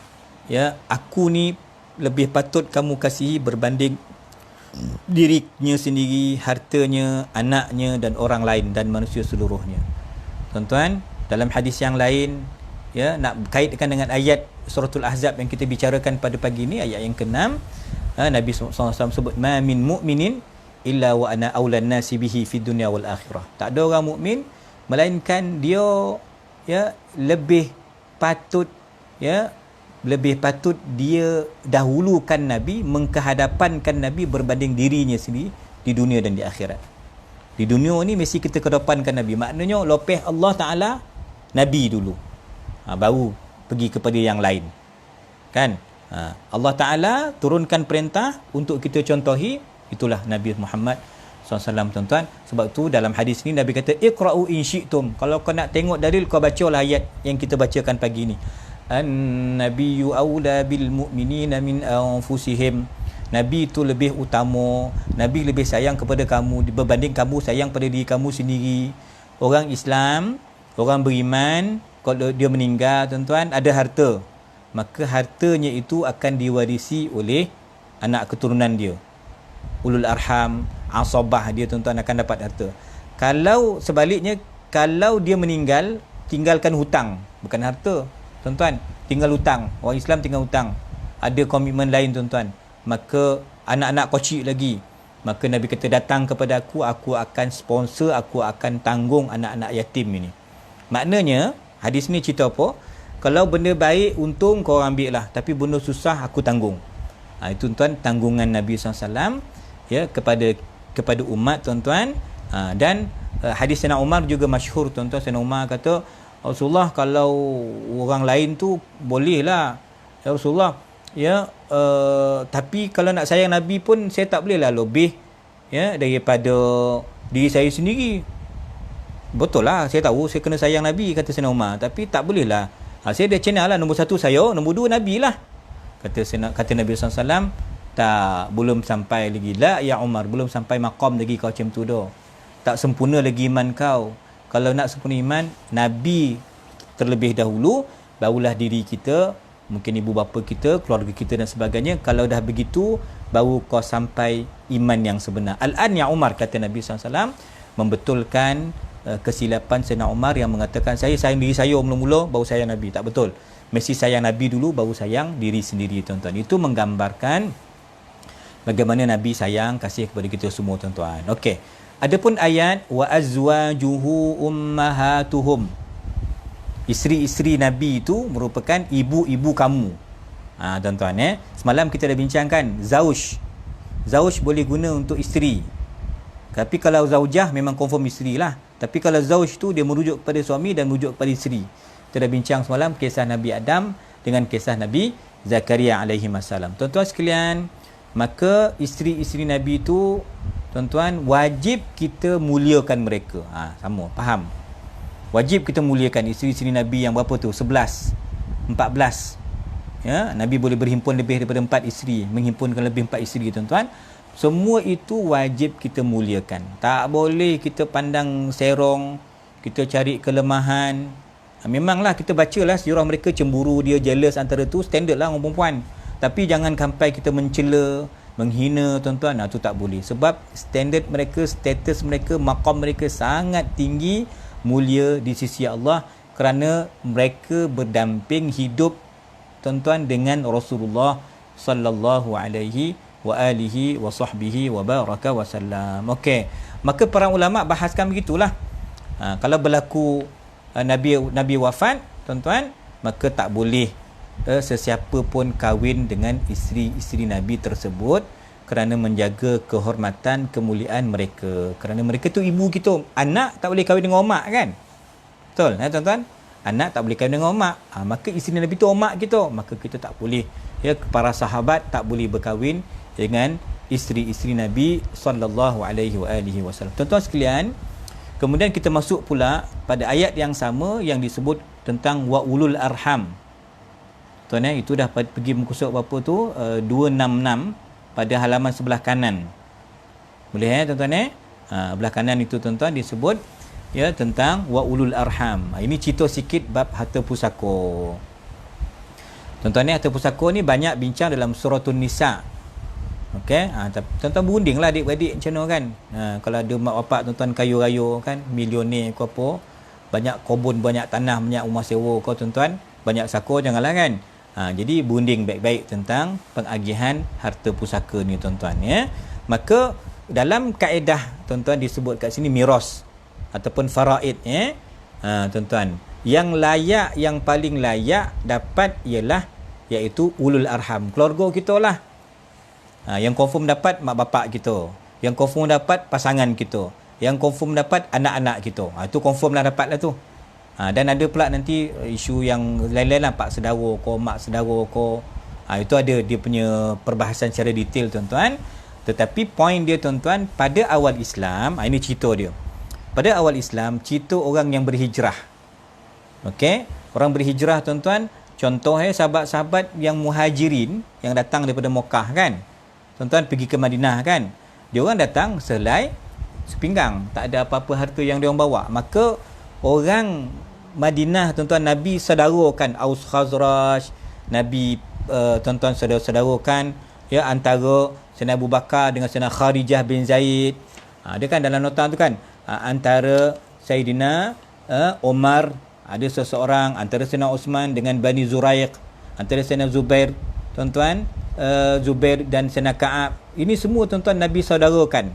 aku ni lebih patut kamu kasihi berbanding dirinya sendiri, hartanya, anaknya dan orang lain dan manusia seluruhnya. Tuan-tuan, dalam hadis yang lain, nak kaitkan dengan ayat suratul Ahzab yang kita bicarakan pada pagi ini, ayat yang ke-6, Nabi SAW sebut ma min mu'minin illa wa ana aulan nasi bihi fid dunya wal akhirah. Tak ada orang mukmin melainkan dia lebih patut dia dahulukan Nabi, mengkehadapankan Nabi berbanding dirinya sendiri di dunia dan di akhirat. Di dunia ni mesti kita kedepankan Nabi. Maknanya lepas Allah Ta'ala, Nabi dulu. Baru pergi kepada yang lain. Kan? Allah Ta'ala turunkan perintah untuk kita contohi. Itulah Nabi Muhammad SAW, tuan-tuan. Sebab tu dalam hadis ni Nabi kata, Iqra'u in syi'tum. Kalau kau nak tengok dalil, kau bacalah ayat yang kita bacakan pagi ni. An-nabiyyu awla bil mu'minina min anfusihim. Nabi itu lebih utama, Nabi lebih sayang kepada kamu berbanding kamu sayang pada diri kamu sendiri. Orang Islam, orang beriman, kalau dia meninggal, tuan-tuan, ada harta, maka hartanya itu akan diwarisi oleh anak keturunan dia. Ulul arham, asabah dia, tuan-tuan, akan dapat harta. Kalau sebaliknya, kalau dia meninggal, tinggalkan hutang, bukan harta, tuan-tuan, tinggal hutang. Orang Islam tinggal hutang, ada komitmen lain, tuan-tuan, maka anak-anak kecil lagi, maka Nabi kata, datang kepada aku akan sponsor, aku akan tanggung anak-anak yatim ini. Maknanya hadis ni cerita apa? Kalau benda baik untung kau ambil lah, tapi benda susah aku tanggung. Itu, tuan, tanggungan Nabi SAW kepada umat, tuan-tuan. Dan hadis Sayyidina Umar juga masyhur, tuan-tuan. Sayyidina Umar kata, Rasulullah, kalau orang lain tu boleh lah ya Rasulullah, tapi kalau nak sayang Nabi pun saya tak boleh lah lebih daripada diri saya sendiri. Betul lah, saya tahu saya kena sayang Nabi, kata Sayyidina Umar, tapi tak boleh lah. Saya dah channel lah, nombor 1 saya, nombor 2 Nabi lah. Kata Nabi SAW, tak, belum sampai lagi. La ya Umar, belum sampai maqam lagi kau macam tu dah. Tak sempurna lagi iman kau. Kalau nak sempurna iman, Nabi terlebih dahulu, barulah diri kita, mungkin ibu bapa kita, keluarga kita dan sebagainya. Kalau dah begitu, baru kau sampai iman yang sebenar. Al-an ya Umar, kata Nabi SAW, membetulkan kesilapan Sayyidina Umar yang mengatakan, saya sayang diri saya mula-mula, baru sayang Nabi. Tak betul. Mesti sayang Nabi dulu, baru sayang diri sendiri, tuan-tuan. Itu menggambarkan bagaimana Nabi sayang, kasih kepada kita semua, tuan-tuan. Okey. Adapun ayat wa azwajuhu ummahatuhum, isteri-isteri Nabi itu merupakan ibu-ibu kamu. Tuan-tuan, semalam kita dah bincangkan zauj boleh guna untuk isteri, tapi kalau zaujah memang confirm isteri lah. Tapi kalau zauj tu dia merujuk kepada suami dan merujuk kepada isteri. Kita dah bincang semalam kisah Nabi Adam dengan kisah Nabi Zakaria alaihi wassalam. Tuan-tuan sekalian, maka isteri-isteri Nabi itu, tuan-tuan, wajib kita muliakan mereka. Sama, faham? Wajib kita muliakan isteri-isteri Nabi yang berapa tu? 11, 14. Nabi boleh berhimpun lebih daripada 4 isteri, menghimpunkan lebih 4 isteri, tuan-tuan. Semua itu wajib kita muliakan. Tak boleh kita pandang serong, kita cari kelemahan. Memanglah kita bacalah sejarah mereka, cemburu, dia jealous, antara tu standard lah orang perempuan. Tapi jangan sampai kita mencela, menghina, tuan-tuan. Itu tak boleh. Sebab standard mereka, status mereka, maqam mereka sangat tinggi, mulia di sisi Allah, kerana mereka berdamping hidup, tuan-tuan, dengan Rasulullah sallallahu alaihi wa alihi wa sahbihi wa baraka wa sallam. Okey, maka para ulama bahaskan begitulah. Kalau berlaku Nabi wafat, tuan-tuan, maka tak boleh sesiapa pun kahwin dengan isteri-isteri Nabi tersebut, kerana menjaga kehormatan, kemuliaan mereka. Kerana mereka tu ibu kita. Anak tak boleh kahwin dengan mak, kan? Betul, tuan-tuan? Anak tak boleh kahwin dengan mak. Maka isteri Nabi tu mak kita, maka kita tak boleh. Para sahabat tak boleh berkahwin dengan isteri-isteri Nabi sallallahu alaihi wasallam. Tuan-tuan sekalian, kemudian kita masuk pula pada ayat yang sama yang disebut tentang wa ulul arham. Tuan, itu dah pergi muka surat berapa tu? 266 pada halaman sebelah kanan. Boleh tuan-tuan? Belah kanan itu, tuan-tuan, disebut tentang wa ulul arham. Ini cerita sikit bab harta pusaka. Tuan-tuan, harta pusaka ni banyak bincang dalam suratul Nisa. Okey, tuan-tuan berunding lah adik-beradik macam mana, kan. Kalau ada mak bapak tuan-tuan kaya raya, kan, milioner ke apa, banyak kebun, banyak tanah, banyak rumah sewa kau, tuan-tuan, banyak sako, janganlah, kan. Jadi bunding baik-baik tentang pengagihan harta pusaka ni tuan-tuan ya. Maka dalam kaedah tuan-tuan disebut kat sini miras ataupun faraid ya. Tuan-tuan, yang layak, yang paling layak dapat ialah iaitu ulul arham, keluarga kita lah. Yang confirm dapat mak bapak kita, yang confirm dapat pasangan kita, yang confirm dapat anak-anak kita. Itu confirm lah dapat lah tu. Dan ada pula nanti isu yang lain-lain lah, pak saudara ko, mak saudara ko. Itu ada dia punya perbahasan secara detail tuan-tuan. Tetapi poin dia tuan-tuan, pada awal Islam, ini cerita dia. Pada awal Islam, cerita orang yang berhijrah. Okey, orang berhijrah tuan-tuan. Contoh sahabat-sahabat yang muhajirin yang datang daripada Mekah kan. Tuan-tuan pergi ke Madinah kan. Dia orang datang sehelai sepinggang, tak ada apa-apa harta yang dia orang bawa. Maka orang Madinah tuan-tuan, Nabi saudarakan Aus Khazraj, Nabi tuan-tuan saudarakan ya antara Sayyidina Abu Bakar dengan Sayyidina Kharijah bin Zaid. Dia kan dalam nota tu kan, antara Sayyidina Umar, ada seseorang antara Sayyidina Osman dengan Bani Zuraiq, antara Sayyidina Zubair tuan-tuan, Zubair dan Sayyidina Ka'ab. Ini semua tuan-tuan Nabi saudarakan,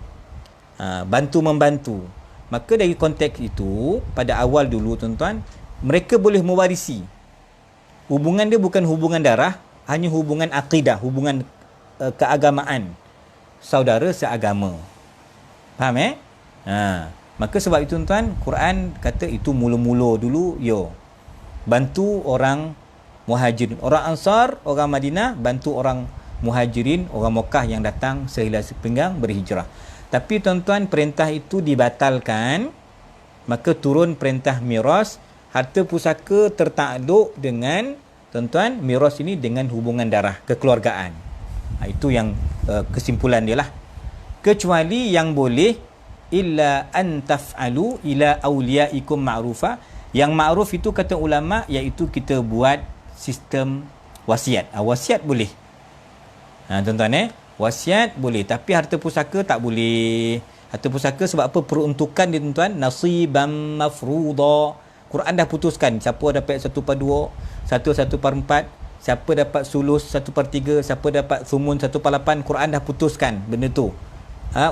bantu-membantu. Maka dari konteks itu, pada awal dulu tuan-tuan, mereka boleh mewarisi. Hubungan dia bukan hubungan darah, hanya hubungan akidah, hubungan keagamaan, saudara seagama. Faham maka sebab itu tuan-tuan, Quran kata itu mula-mula dulu bantu orang muhajirin, orang Ansar, orang Madinah bantu orang muhajirin, orang Mekah yang datang sehelai sepinggang berhijrah. Tapi tuan-tuan, perintah itu dibatalkan, maka turun perintah miras. Harta pusaka tertakluk dengan tuan-tuan, miras ini dengan hubungan darah, kekeluargaan. Itu yang kesimpulan dia lah. Kecuali yang boleh, illa an taf'alu ila awliyaikum ma'rufa. Yang ma'ruf itu kata ulama, iaitu kita buat sistem wasiat. Wasiat boleh. Tuan-tuan wasiat boleh, tapi harta pusaka tak boleh. Harta pusaka sebab apa? Peruntukan dia tuan-tuan, nasibam mafruḍa. Quran dah putuskan siapa dapat 1/2, 1/4, siapa dapat sulus 1/3, siapa dapat sumun 1/8. Quran dah putuskan benda tu.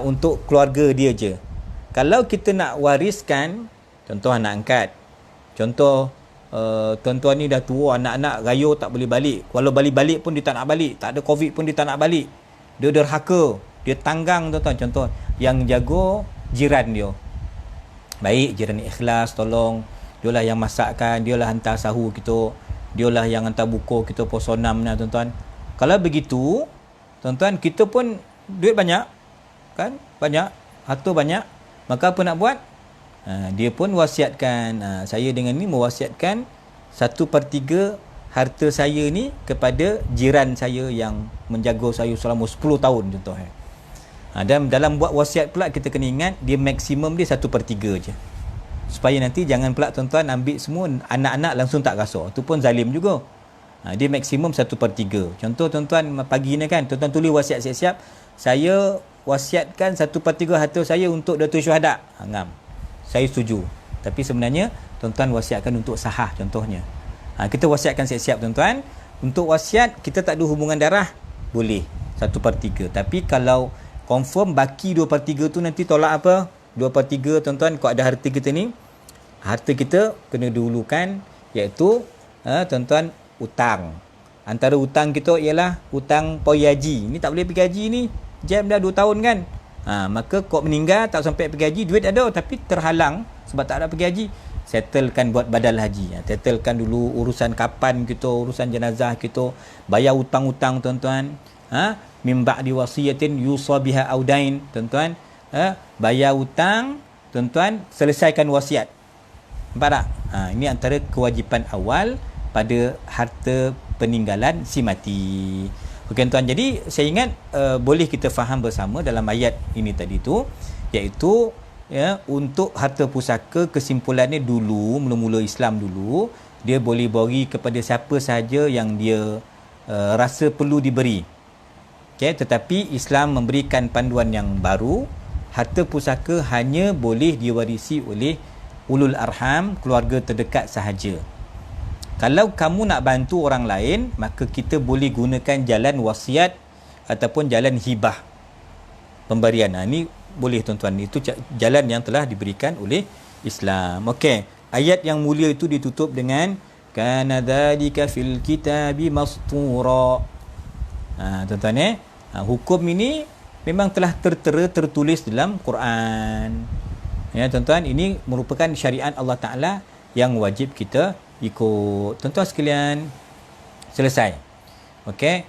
Untuk keluarga dia je. Kalau kita nak wariskan, contoh anak angkat. Contoh tuan-tuan ni dah tua, anak-anak rayo tak boleh balik. Kalau balik-balik pun dia tak nak balik. Tak ada COVID pun dia tak nak balik. Dia derhaka, dia tanggang tuan-tuan. Contoh yang jago jiran dia. Baik, jiran ikhlas, tolong. Dialah yang masakkan, dialah hantar sahur kita, dialah yang hantar buku kita puasa 6 ni tuan-tuan. Kalau begitu, tuan-tuan, kita pun duit banyak kan? Banyak, harta banyak. Maka apa nak buat? Dia pun wasiatkan, saya dengan ni mewasiatkan 1/3 harta saya ni kepada jiran saya yang menjaga saya selama 10 tahun contoh. Dan dalam buat wasiat pula kita kena ingat dia maksimum dia 1/3 je. Supaya nanti jangan pula tuan-tuan ambil semua anak-anak langsung tak rasa. Itu pun zalim juga. Dia maksimum 1/3. Contoh tuan-tuan pagi ni kan, tuan-tuan tulis wasiat siap-siap. Saya wasiatkan 1/3 harta saya untuk Datuk Syuhada. Ngam. Saya setuju. Tapi sebenarnya tuan-tuan wasiatkan untuk sahah contohnya. Kita wasiatkan siap-siap tuan-tuan. Untuk wasiat kita tak ada hubungan darah, boleh 1/3. Tapi kalau confirm baki 2/3 tu nanti tolak apa? 2/3 tuan-tuan, kalau ada harta kita ni, harta kita kena dahulukan, iaitu tuan-tuan hutang. Antara hutang kita ialah hutang pergi haji. Ni tak boleh pergi haji ni. Jam dah 2 tahun kan. Maka kau meninggal tak sampai pergi haji, duit ada tapi terhalang sebab tak ada pergi haji. Settlekan buat badal haji. Settlekan dulu urusan kapan kita, urusan jenazah kita, bayar hutang-hutang tuan-tuan. Min ba'di wasiyatin yusa biha audain tuan-tuan. Bayar hutang tuan-tuan, selesaikan wasiat. Nampak tak? Ini antara kewajipan awal pada harta peninggalan si mati. Okey tuan, jadi saya ingat boleh kita faham bersama dalam ayat ini tadi tu, iaitu untuk harta pusaka kesimpulannya dulu, mula-mula Islam dulu, dia boleh bagi kepada siapa sahaja yang dia rasa perlu diberi. Okay, tetapi Islam memberikan panduan yang baru, harta pusaka hanya boleh diwarisi oleh ulul arham, keluarga terdekat sahaja. Kalau kamu nak bantu orang lain, maka kita boleh gunakan jalan wasiat ataupun jalan hibah, pemberian. Ini boleh tuan-tuan. Itu jalan yang telah diberikan oleh Islam. Okey. Ayat yang mulia itu ditutup dengan kana dzalika fil kitabi mastura. Tuan-tuan hukum ini memang telah tertera, tertulis dalam Quran. Ya tuan-tuan, ini merupakan syariat Allah Taala yang wajib kita ikut. Tuan-tuan sekalian, selesai. Okey,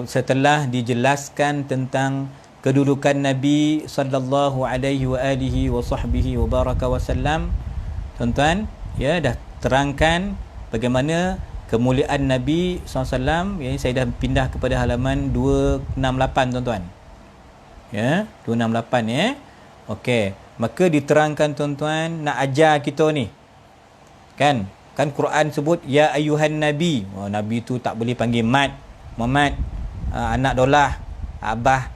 setelah dijelaskan tentang kedudukan Nabi sallallahu alaihi wa alihi wa sahbihi wa baraka wasallam, tuan-tuan, ya dah terangkan bagaimana kemuliaan Nabi SAW. Ya, saya dah pindah kepada halaman 268 tuan-tuan. Ya, 268 ya. Okey, maka diterangkan tuan-tuan, nak ajar kita ni. Kan Quran sebut ya ayuhan nabi. Nabi tu tak boleh panggil Muhammad, anak Dolah, Abah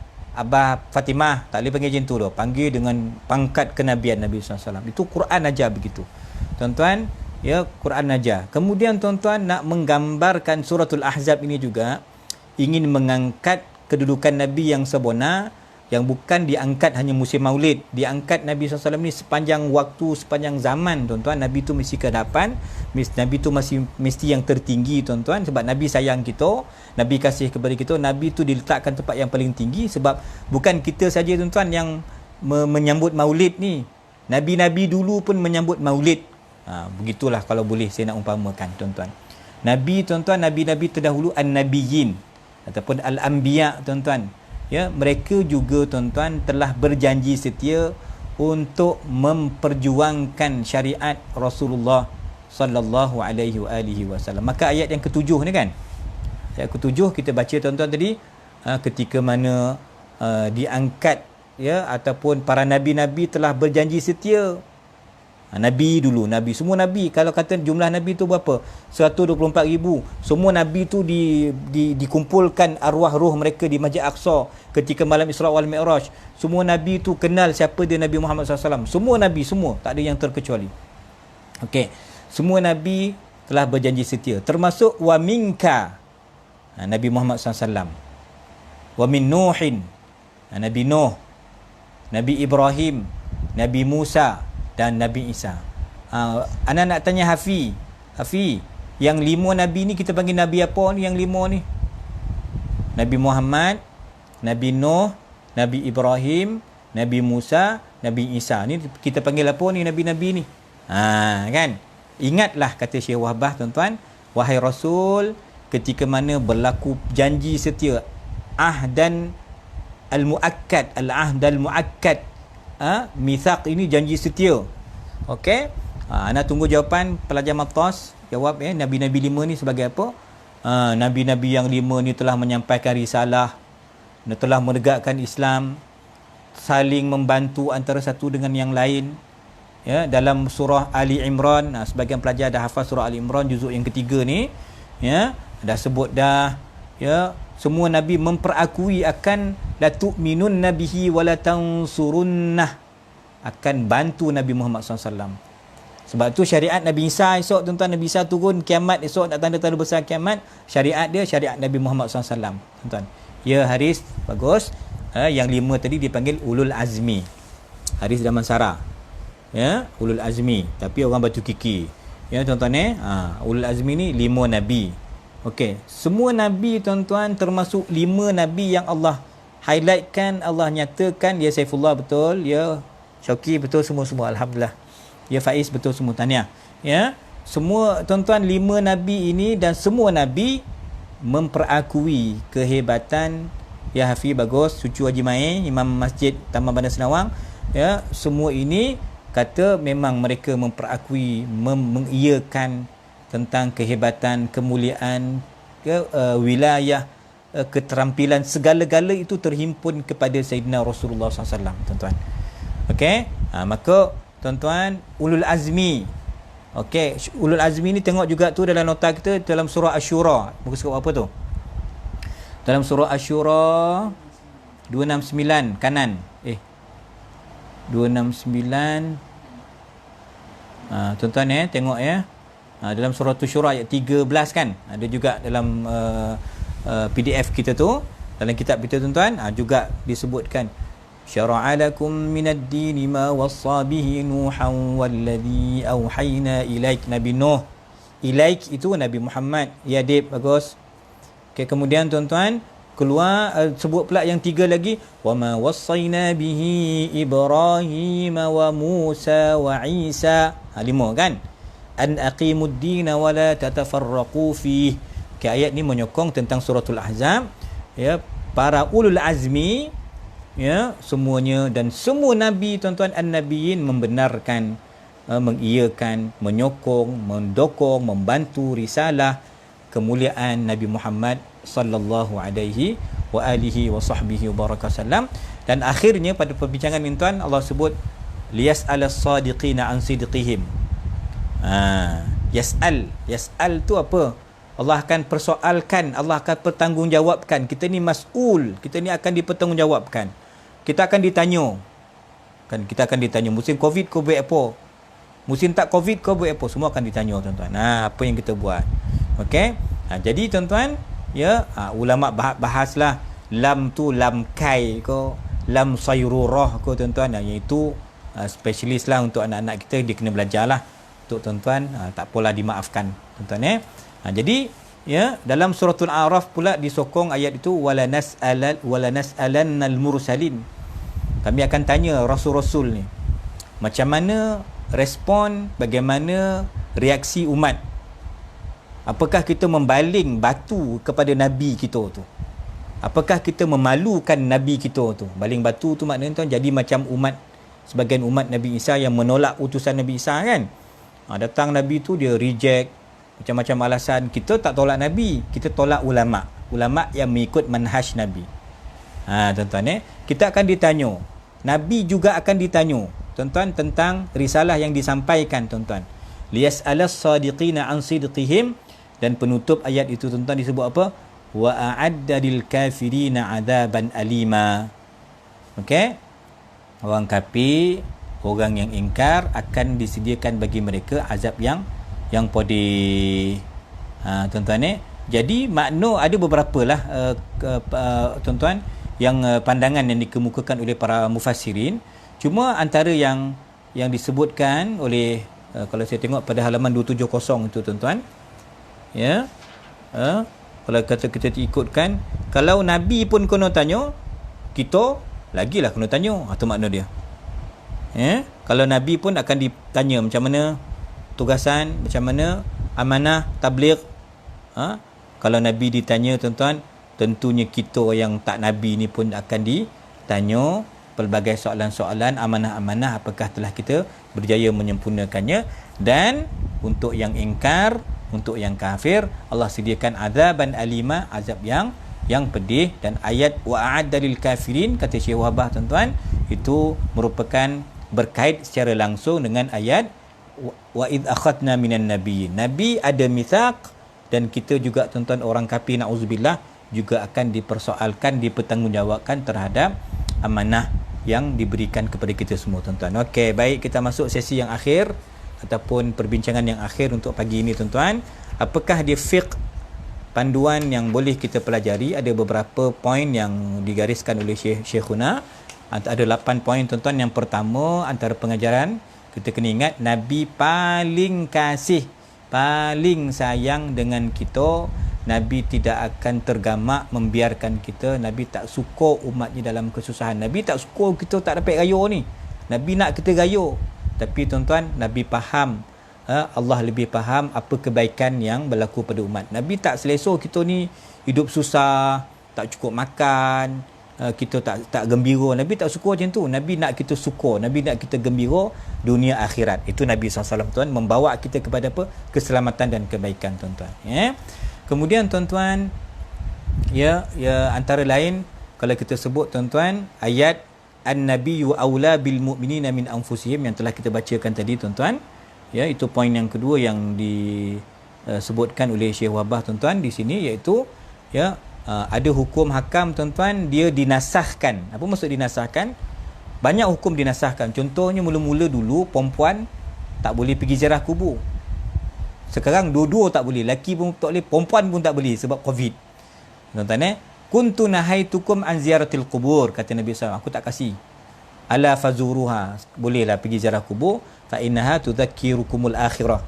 Fatimah, tak boleh panggil macam tu. Panggil dengan pangkat kenabian Nabi SAW. Itu Quran ajar begitu. Tuan-tuan, ya Quran ajar. Kemudian tuan-tuan nak menggambarkan suratul Ahzab ini juga ingin mengangkat kedudukan Nabi yang sebenar, yang bukan diangkat hanya musim maulid. Diangkat Nabi SAW ni sepanjang waktu, sepanjang zaman tuan-tuan. Nabi tu mesti ke hadapan, Nabi tu mesti yang tertinggi tuan-tuan. Sebab Nabi sayang kita, Nabi kasih kepada kita, Nabi tu diletakkan tempat yang paling tinggi. Sebab bukan kita saja tuan-tuan yang menyambut maulid ni. Nabi-Nabi dulu pun menyambut maulid. Begitulah kalau boleh saya nak umpamakan tuan-tuan. Nabi tuan-tuan, Nabi-Nabi terdahulu an-nabiyyin ataupun al-anbiya tuan-tuan. Ya, mereka juga tuan-tuan telah berjanji setia untuk memperjuangkan syariat Rasulullah sallallahu alaihi wasallam. Maka ayat yang ketujuh ni kan, ayat ketujuh kita baca tuan-tuan tadi, ketika mana diangkat ya ataupun para nabi-nabi telah berjanji setia. Nabi dulu, Nabi, semua Nabi, kalau kata jumlah Nabi tu berapa? 124,000. Semua Nabi tu dikumpulkan arwah roh mereka di Masjid Aqsa ketika malam Isra wal Mi'raj. Semua Nabi tu kenal siapa dia Nabi Muhammad SAW. Semua Nabi, semua, tak ada yang terkecuali. Okey, semua Nabi telah berjanji setia, termasuk wa minka, Nabi Muhammad SAW. Wa min Nuhin, Nabi Nuh, Nabi Ibrahim, Nabi Musa dan Nabi Isa. Ana nak tanya Hafi, yang 5 Nabi ni kita panggil Nabi apa ni yang 5 ni? Nabi Muhammad, Nabi Nuh, Nabi Ibrahim, Nabi Musa, Nabi Isa. Ni kita panggil apa ni Nabi-Nabi ni? Kan? Ingatlah kata Syekh Wahbah tuan-tuan, wahai Rasul, ketika mana berlaku janji setia, ahdan al-muakkad, al-ahd al-muakkad, mithaq ini janji setia. Okey, ana tunggu jawapan pelajar Matos. Jawab Nabi-Nabi 5 ni sebagai apa? Nabi-Nabi yang 5 ni telah menyampaikan risalah, telah menegakkan Islam, saling membantu antara satu dengan yang lain. Ya, dalam surah Ali Imran, sebagian pelajar dah hafal surah Ali Imran juzuk yang ketiga ni, ya, dah sebut dah, ya, semua Nabi memperakui akan la tu'minun nabihi wa la tansurunnah, akan bantu Nabi Muhammad SAW. Sebab tu syariat Nabi Isa esok tuan-tuan, Nabi Isa turun kiamat esok, nak tanda-tanda besar kiamat, syariat dia syariat Nabi Muhammad SAW tuan-tuan. Ya Haris, bagus. Yang 5 tadi dipanggil ulul azmi. Haris Damansara. Ya, ulul azmi, tapi orang Batu Kiki. Ya tuan-tuan ulul azmi ni 5 nabi. Okey, semua nabi tuan-tuan, termasuk 5 nabi yang Allah highlightkan, Allah nyatakan. Ya Saifullah betul, ya Syauqi betul, semua alhamdulillah. Ya Faiz betul, semua tahniah. Ya, semua tuan-tuan 5 nabi ini, dan semua nabi memperakui kehebatan. Ya Hafiz bagus, cucu Haji Mai, Imam Masjid Taman Bandar Senawang. Ya, semua ini kata memang mereka memperakui, mengiyakan tentang kehebatan, kemuliaan, wilayah, keterampilan, segala-gala itu terhimpun kepada Sayyidina Rasulullah SAW tuan-tuan. Okey, maka tuan-tuan, ulul azmi. Okey, ulul azmi ni tengok juga tu dalam nota kita dalam surah Asy-Syura. Muka surat apa tu? Dalam surah Asy-Syura 269 kanan. 269. Tuan-tuan tengok ya. dalam surah Syura ayat 13 kan, ada juga dalam PDF kita tu, dalam kitab kita tuan-tuan, juga disebutkan syara'a lakum minad dini ma wassa bihi nuhan walladhi auhayna ilaik. Nabi Nuh, ilaik itu Nabi Muhammad. Ya Dib, bagus. Okay, kemudian tuan-tuan keluar sebut pula yang 3 lagi, wa ma wassayna bihi Ibrahim wa Musa wa Isa. 5 kan, an aqimud din wa la tatafarraqu fih. Okay, ayat ni menyokong tentang suratul Ahzab, ya, para ulul azmi, ya, semuanya dan semua nabi tuan-tuan an-nabiyyin membenarkan, mengiyakan, menyokong, mendukung, membantu risalah kemuliaan Nabi Muhammad sallallahu alaihi wa alihi wa sahbihi wa barakasallam. Dan akhirnya pada perbincangan ini tuan, Allah sebut liyas'alas sadiqina an sidqihim. Yas'al tu apa? Allah akan persoalkan, Allah akan pertanggungjawabkan. Kita ni mas'ul, kita ni akan dipertanggungjawabkan. Kita akan ditanya. Kan kita akan ditanya, musim Covid kau buat apa? Musim tak Covid kau buat apa? Semua akan ditanya tuan-tuan. Apa yang kita buat? Okey. Jadi tuan-tuan, ya, ulama bahaslah lam tu lam kai ko, lam sayrurah ko tuan-tuan, iaitu specialist lah untuk anak-anak kita, dia kena belajar lah untuk tuan-tuan, tak apalah, dimaafkan tuan-tuan. Jadi ya, dalam suratul A'raf pula disokong ayat itu, wala nas'alannal mursalin. Kami akan tanya rasul-rasul ni macam mana respon, bagaimana reaksi umat. Apakah kita membaling batu kepada Nabi kita tu? Apakah kita memalukan Nabi kita tu? Baling batu tu maknanya tuan, jadi macam umat, sebagian umat Nabi Isa yang menolak utusan Nabi Isa kan. Datang Nabi tu dia reject, macam-macam alasan. Kita tak tolak Nabi, kita tolak ulama. Ulama yang mengikut manhaj Nabi. Tuan-tuan, kita akan ditanya. Nabi juga akan ditanya tuan-tuan tentang risalah yang disampaikan tuan-tuan. Liyas'alas sadiqina an sidqihim. Dan penutup ayat itu tuan-tuan disebut apa? Wa a'adda lil kafirina adaban alima. Okey? Orang kafir, orang yang ingkar, akan disediakan bagi mereka azab yang pedih. Tuan-tuan, jadi makna ada beberapa lah tuan-tuan yang pandangan yang dikemukakan oleh para mufassirin. Cuma antara yang disebutkan oleh kalau saya tengok pada halaman 270 itu tuan-tuan, ya, kalau kata kita ikutkan, kalau Nabi pun kena tanya, kita lagilah kena tanya. Itu makna dia. Kalau Nabi pun akan ditanya macam mana tugasan, macam mana amanah tabligh. Kalau Nabi ditanya tuan-tuan, tentunya kita yang tak Nabi ni pun akan ditanya pelbagai soalan-soalan, amanah-amanah, apakah telah kita berjaya menyempurnakannya. Dan untuk yang ingkar, untuk yang kafir, Allah sediakan azaban alima, azab yang pedih. Dan ayat wa'adda lil kafirin, kata Syekh Wahbah tuan-tuan, itu merupakan berkait secara langsung dengan ayat wa id akhadna minan nabiyyin. Nabi ada mitsaq, dan kita juga tuan-tuan orang kafir naudzubillah juga akan dipersoalkan, dipertanggungjawabkan terhadap amanah yang diberikan kepada kita semua tuan-tuan. Okey, baik, kita masuk sesi yang akhir ataupun perbincangan yang akhir untuk pagi ini tuan-tuan. Apakah dia fiqh, panduan yang boleh kita pelajari? Ada beberapa poin yang digariskan oleh Syekhuna. Ada 8 poin tuan-tuan. Yang pertama, antara pengajaran, kita kena ingat Nabi paling kasih, paling sayang dengan kita. Nabi tidak akan tergamak membiarkan kita. Nabi tak suka umatnya dalam kesusahan. Nabi tak suka kita tak dapat raya ni. Nabi nak kita raya. Tapi tuan-tuan, Nabi faham, Allah lebih faham apa kebaikan yang berlaku pada umat. Nabi tak selesa kita ni hidup susah, tak cukup makan, kita tak gembira. Nabi tak suka macam tu. Nabi nak kita suka, Nabi nak kita gembira dunia akhirat. Itu Nabi SAW tuan, membawa kita kepada apa? Keselamatan dan kebaikan tuan-tuan. Kemudian tuan-tuan, ya antara lain kalau kita sebut tuan-tuan ayat an-nabiyyu aula bil mu'minina min anfusihim yang telah kita bacakan tadi tuan-tuan. Ya, itu poin yang kedua yang disebutkan oleh Syekh Wahbah tuan-tuan di sini, iaitu ya ada hukum hakam tuan-tuan, dia dinasahkan. Apa maksud dinasahkan? Banyak hukum dinasahkan. Contohnya mula-mula dulu perempuan tak boleh pergi ziarah kubur. Sekarang dua-dua tak boleh, lelaki pun tak boleh, perempuan pun tak boleh sebab Covid. Tuan-tuan kuntu nahaitukum an ziyaratil qubur, kata Nabi SAW, aku tak kasih. Ala fazuruha, bolehlah pergi ziarah kubur, fa innaha tudzakirukumul akhirah.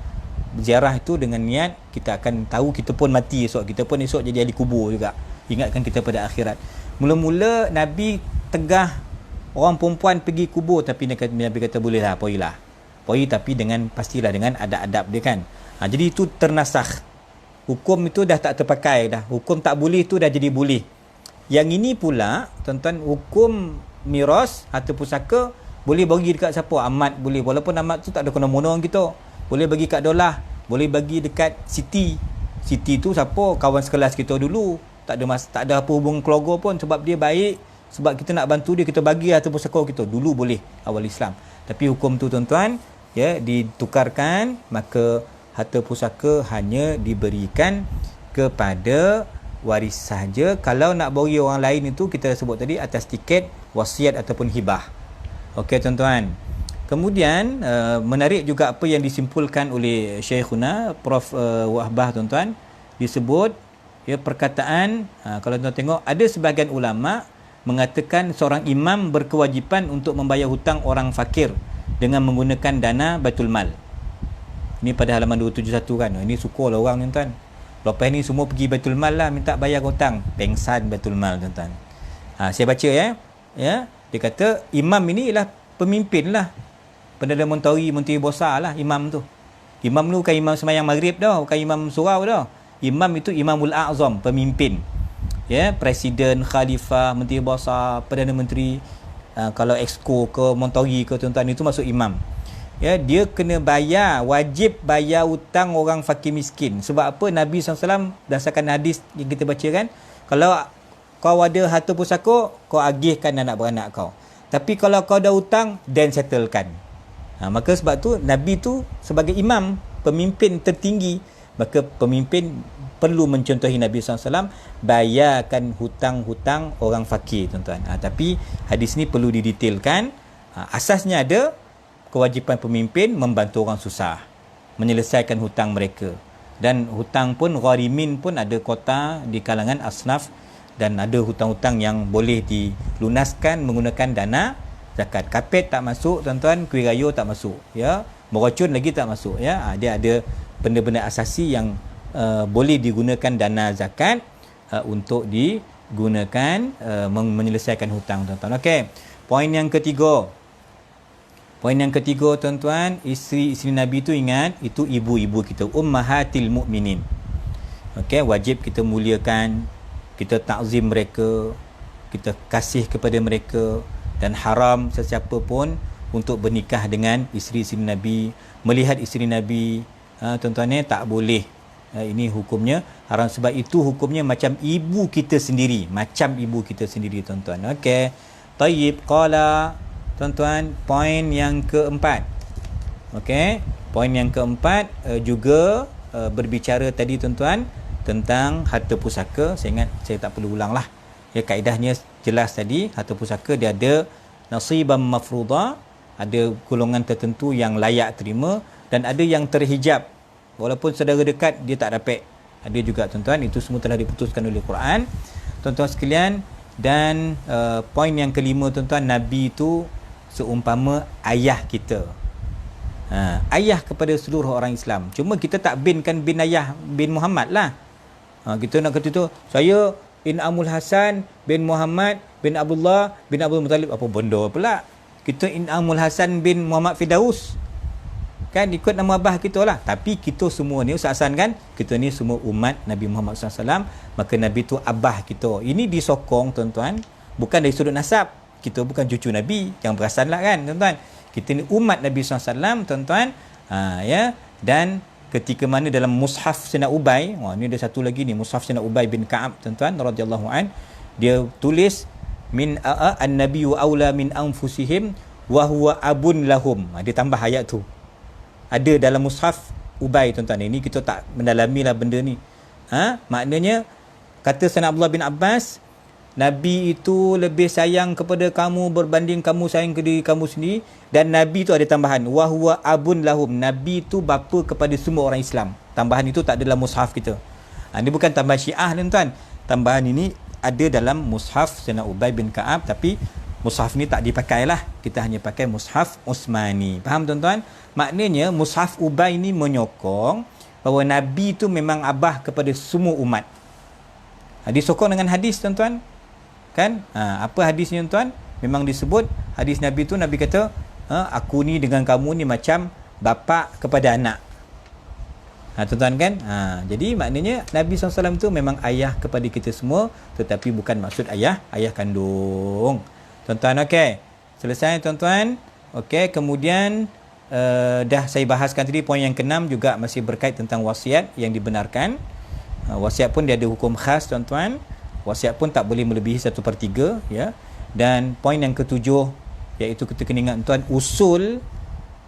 Ziarah itu dengan niat kita akan tahu kita pun mati esok, kita pun esok jadi ahli kubur juga, ingatkan kita pada akhirat. Mula-mula Nabi tegah orang perempuan pergi kubur, tapi Nabi kata bolehlah, pergi tapi dengan pastilah dengan adab-adab dia kan. Jadi itu ternasakh, hukum itu dah tak terpakai dah, hukum tak boleh itu dah jadi boleh. Yang ini pula tuan-tuan, hukum miras harta pusaka boleh bagi dekat siapa? Amat boleh, walaupun amat tu tak ada kena-mena kita. Boleh bagi kat Dolah, boleh bagi dekat Siti. Siti tu siapa? Kawan sekelas kita dulu. Tak ada apa hubungan keluarga pun, sebab dia baik, sebab kita nak bantu dia, kita bagi harta pusaka kita. Dulu boleh awal Islam. Tapi hukum tu tuan-tuan ya ditukarkan, maka harta pusaka hanya diberikan kepada waris sahaja. Kalau nak bagi orang lain itu kita sebut tadi atas tiket wasiat ataupun hibah. Okey tuan-tuan. Kemudian menarik juga apa yang disimpulkan oleh Syekhuna Prof Wahbah tuan-tuan. Disebut ya perkataan, kalau tuan tengok ada sebahagian ulama mengatakan seorang imam berkewajipan untuk membayar hutang orang fakir dengan menggunakan dana Baitul Mal. Ini pada halaman 271 kan. Ini syukurlah orang tuan-tuan. Lepas ni semua pergi Baitul Mal lah minta bayar hutang. Pengsan Baitul Mal tuan-tuan. Saya baca ya. Dia kata imam ini ialah pemimpin lah. Perdana Menteri besar lah imam tu. Imam tu bukan imam sembahyang maghrib dah, bukan imam surau dah. Imam itu Imamul A'zam, pemimpin. Ya, presiden, khalifah, menteri besar, perdana menteri, kalau exco ke menteri ke tuan-tuan, itu masuk imam. Ya, dia kena bayar, wajib bayar hutang orang fakir miskin. Sebab apa? Nabi SAW berdasarkan hadis yang kita baca kan, kalau kau ada harta pusaka, kau agihkan anak beranak kau. Tapi kalau kau ada hutang, then settlekan. Maka sebab tu Nabi tu sebagai imam, pemimpin tertinggi, maka pemimpin perlu mencontohi Nabi SAW, bayarkan hutang-hutang orang fakir tuan-tuan. Tapi hadis ni perlu didetailkan. Asasnya ada kewajipan pemimpin membantu orang susah, menyelesaikan hutang mereka. Dan hutang pun gharimin pun ada kota di kalangan asnaf, dan ada hutang-hutang yang boleh dilunaskan menggunakan dana zakat. Kapet tak masuk tuan-tuan, kuih raya tak masuk ya, meracun lagi tak masuk ya. Dia ada benda-benda asasi yang boleh digunakan dana zakat untuk digunakan menyelesaikan hutang tuan-tuan. Okey, poin yang ketiga tuan-tuan, isteri Nabi tu ingat itu ibu-ibu kita, ummahatil mukminin. Okey, wajib kita muliakan, kita takzim mereka, kita kasih kepada mereka, dan haram sesiapa pun untuk bernikah dengan isteri-isteri Nabi, melihat isteri Nabi. Tuan-tuan tak boleh. Ini hukumnya haram, sebab itu hukumnya macam ibu kita sendiri, tuan-tuan. Okey. Tayyib qala tuan-tuan, poin yang keempat. Okey, poin yang keempat juga berbicara tadi tuan-tuan tentang harta pusaka. Saya ingat saya tak perlu ulang lah. Ya, kaedahnya jelas tadi. Harta pusaka dia ada nasiban mafruḍa, ada golongan tertentu yang layak terima, dan ada yang terhijab, walaupun saudara dekat dia tak dapat. Ada juga tuan-tuan, itu semua telah diputuskan oleh Quran tuan-tuan sekalian. Dan poin yang kelima tuan-tuan, Nabi itu seumpama ayah kita, ayah kepada seluruh orang Islam. Cuma kita tak binkan bin ayah bin Muhammad lah. Kita nak kata tu, saya In'amul Hasan bin Muhammad bin Abdullah bin Abdul Muttalib. Apa benda pula? Kita In'amul Hasan bin Muhammad Firdaus, kan ikut nama abah kita lah. Tapi kita semua ni, Ustaz Hasan kan, kita ni semua umat Nabi Muhammad SAW, maka Nabi tu abah kita. Ini disokong tuan-tuan, bukan dari sudut nasab. Kita bukan cucu Nabi, jangan perasan lah kan tuan-tuan. Kita ni umat Nabi SAW tuan-tuan. Ya. Dan ketika mana dalam mushaf Sayyidina Ubay, ni ada satu lagi ni, mushaf Sayyidina Ubay bin Ka'ab tuan-tuan radhiyallahu an, dia tulis min an-nabiyyu aula min anfusihim wa huwa abun lahum. Dia tambah ayat tu. Ada dalam mushaf Ubay tuan-tuan. Ini kita tak mendalami lah benda ni. Maknanya kata Sayyidina Abdullah bin Abbas, Nabi itu lebih sayang kepada kamu berbanding kamu sayang ke diri kamu sendiri. Dan Nabi itu ada tambahan, wa huwa abun lahum, Nabi itu bapa kepada semua orang Islam. Tambahan itu tak ada dalam mushaf kita. Ini bukan tambahan Syiah tuan-tuan. Tambahan ini ada dalam mushaf Sayyidina Ubay bin Ka'ab, tapi mushaf ni tak dipakailah. Kita hanya pakai mushaf Utsmani. Faham tuan-tuan? Maknanya mushaf Ubay ni menyokong bahawa Nabi tu memang abah kepada semua umat. Disokong dengan hadis tuan-tuan. Kan? Apa hadisnya tuan? Memang disebut hadis Nabi tu, Nabi kata, aku ni dengan kamu ni macam bapa kepada anak. Tuan-tuan kan? Jadi maknanya Nabi SAW tu memang ayah kepada kita semua, tetapi bukan maksud ayah kandung. Tuan-tuan, okey. Selesai tuan-tuan. Okey, kemudian dah saya bahaskan tadi poin yang ke-6 juga masih berkait tentang wasiat yang dibenarkan. Wasiat pun dia ada hukum khas tuan-tuan. Wasiat pun tak boleh melebihi 1/3 ya. Dan poin yang ke-7 iaitu kita kena ingat tuan, usul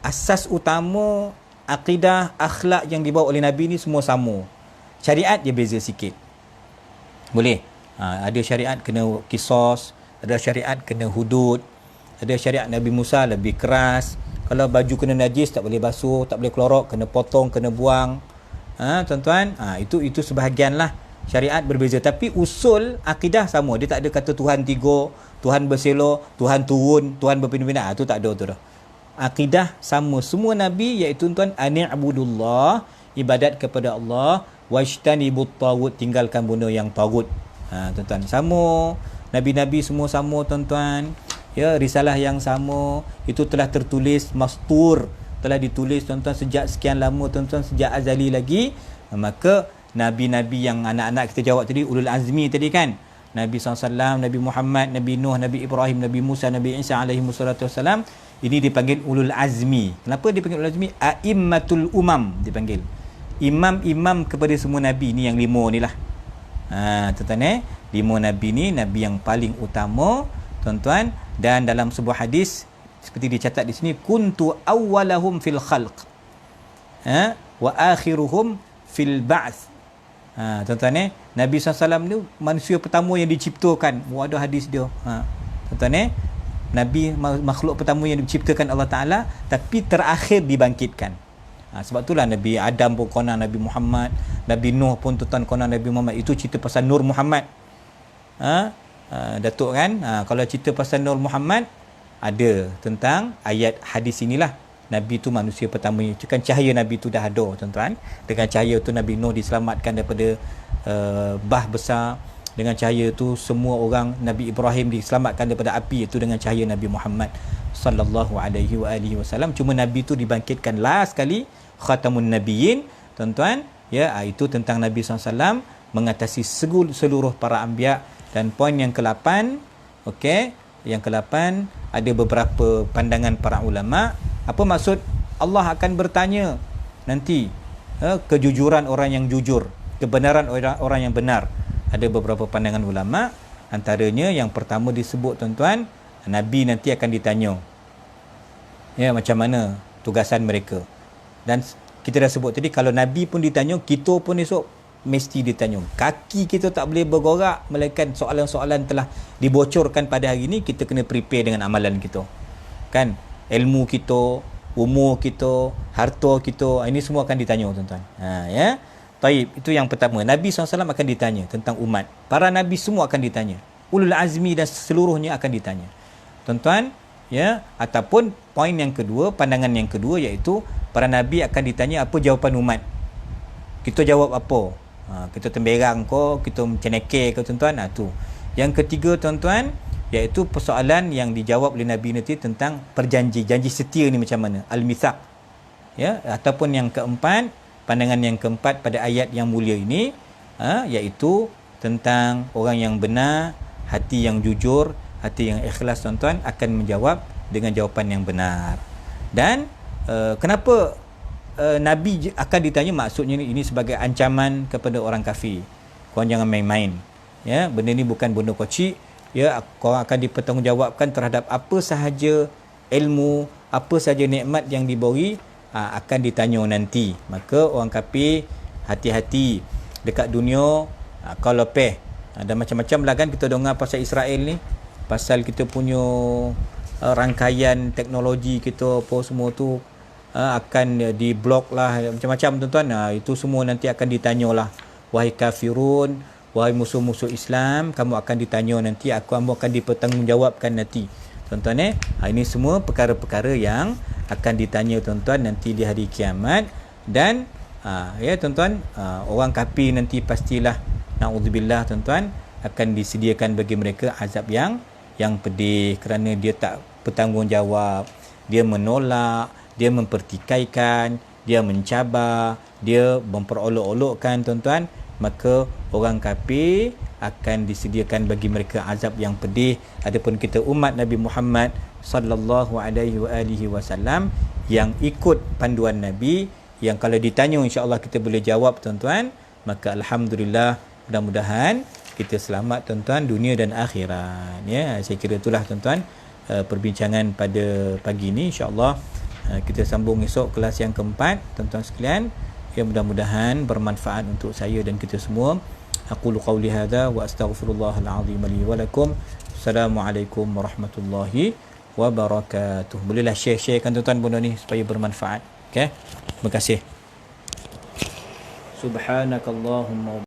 asas utama akidah, akhlak yang dibawa oleh Nabi ni semua sama. Syariat dia beza sikit. Boleh. Ada syariat kena kisos, ada syariat kena hudud, ada syariat Nabi Musa lebih keras. Kalau baju kena najis tak boleh basuh, tak boleh kelorok, kena potong, kena buang. Tuan-tuan, itu sebahagian lah. Syariat berbeza, tapi usul akidah sama. Dia tak ada kata Tuhan 3, Tuhan berselo, Tuhan turun, Tuhan berpindah-pindah. Itu tak ada tu dah. Akidah sama semua nabi, iaitu tuan, ani'budullah, ibadat kepada Allah, wajtanibut tagut, tinggalkan benda yang tagut. Tuan-tuan, sama. Nabi-nabi semua sama tuan-tuan. Ya, risalah yang sama. Itu telah tertulis mastur, telah ditulis tuan-tuan sejak sekian lama tuan-tuan, sejak azali lagi. Maka nabi-nabi yang anak-anak kita jawab tadi, ulul azmi tadi kan, Nabi SAW, Nabi Muhammad, Nabi Nuh, Nabi Ibrahim, Nabi Musa, Nabi Isa alaihi wassalatu wassalam, ini dipanggil ulul azmi. Kenapa dipanggil ulul azmi? A'immatul umam dipanggil. Imam-imam kepada semua nabi ni, yang 5 ni lah. Tuan-tuan 5 nabi ni nabi yang paling utama tuan-tuan. Dan dalam sebuah hadis seperti dicatat di sini, kuntu awwalahum fil khalq wa akhiruhum fil ba'th. Tuan-tuan Nabi SAW ni manusia pertama yang diciptakan. Ada hadis dia. Tuan-tuan Nabi makhluk pertama yang diciptakan Allah Ta'ala, tapi terakhir dibangkitkan. Sebab itulah Nabi Adam pun konon Nabi Muhammad, Nabi Nuh pun tuan konon Nabi Muhammad. Itu cerita pasal Nur Muhammad. Datuk kan, kalau cerita pasal Nur Muhammad, ada tentang ayat hadis inilah. Nabi tu manusia pertama. Kan cahaya Nabi tu dah ada tuan-tuan. Dengan cahaya tu Nabi Nuh diselamatkan daripada bah besar. Dengan cahaya tu semua orang, Nabi Ibrahim diselamatkan daripada api, itu dengan cahaya Nabi Muhammad sallallahu alaihi wasallam. Cuma Nabi tu dibangkitkan last kali, khatamun nabiyyin tuan-tuan. Ya, itu tentang Nabi SAW mengatasi seluruh para anbiya. Dan poin yang ke-8, okey, yang ke-8 ada beberapa pandangan para ulama. Apa maksud Allah akan bertanya nanti? Kejujuran orang yang jujur, kebenaran orang yang benar. Ada beberapa pandangan ulama. Antaranya yang pertama disebut tuan-tuan, Nabi nanti akan ditanya, ya, macam mana tugasan mereka. Dan kita dah sebut tadi, kalau Nabi pun ditanya, kita pun esok mesti ditanya. Kaki kita tak boleh bergerak melainkan soalan-soalan telah dibocorkan pada hari ini. Kita kena prepare dengan amalan kita, kan? Ilmu kita, umur kita, harta kita, ini semua akan ditanya tuan-tuan. Ya. Taib, itu yang pertama. Nabi SAW akan ditanya tentang umat. Para Nabi semua akan ditanya. Ulul azmi dan seluruhnya akan ditanya. Tuan-tuan, ya, ataupun poin yang kedua, pandangan yang kedua, iaitu para Nabi akan ditanya apa jawapan umat. Kita jawab apa? Kita temberang ke, kita mencenekir ke tuan-tuan? Tu. Yang ketiga tuan-tuan, iaitu persoalan yang dijawab oleh Nabi nanti tentang janji setia ni macam mana? Al-mitsaq. Ya, ataupun yang keempat, pandangan yang keempat pada ayat yang mulia ini, iaitu tentang orang yang benar, hati yang jujur, hati yang ikhlas tuan-tuan, akan menjawab dengan jawapan yang benar. Dan kenapa Nabi akan ditanya? Maksudnya ini sebagai ancaman kepada orang kafir. Korang jangan main-main. Ya, benda ni bukan benda kocik. Ya, korang akan dipertanggungjawabkan terhadap apa sahaja ilmu, apa sahaja nikmat yang diberi, akan ditanya nanti. Maka orang kafir hati-hati dekat dunia. Kau lepeh. Dan macam-macam lah kan kita dengar pasal Israel ni, pasal kita punya rangkaian teknologi kita apa semua tu, akan di blok lah, macam-macam tuan-tuan. Itu semua nanti akan ditanyalah, wahai kafirun, wahai musuh-musuh Islam, kamu akan ditanya nanti, kamu akan dipertanggungjawabkan nanti tuan-tuan. Ini semua perkara-perkara yang akan ditanya tuan-tuan nanti di hari kiamat. Dan ya tuan-tuan, orang kafir nanti pastilah, naudzubillah tuan-tuan, akan disediakan bagi mereka azab yang pedih kerana dia tak bertanggungjawab, dia menolak, dia mempertikaikan, dia mencabar, dia memperolok-olokkan tuan-tuan. Maka orang kafir akan disediakan bagi mereka azab yang pedih. Adapun kita umat Nabi Muhammad sallallahu alaihi wasallam yang ikut panduan Nabi, yang kalau ditanya insya-Allah kita boleh jawab tuan-tuan, maka alhamdulillah, mudah-mudahan kita selamat tuan-tuan dunia dan akhirat. Ya, saya kira itulah tuan-tuan perbincangan pada pagi ini. Insya-Allah kita sambung esok kelas yang keempat tuan-tuan sekalian. Ya, mudah-mudahan bermanfaat untuk saya dan kita semua. Aqulu qawli hadza wa astaghfirullahal azim li wa lakum. Assalamualaikum warahmatullahi wabarakatuh. Bolehlah share-sharekan tuan-tuan benda ni supaya bermanfaat. Okey. Terima kasih. Subhanakallahumma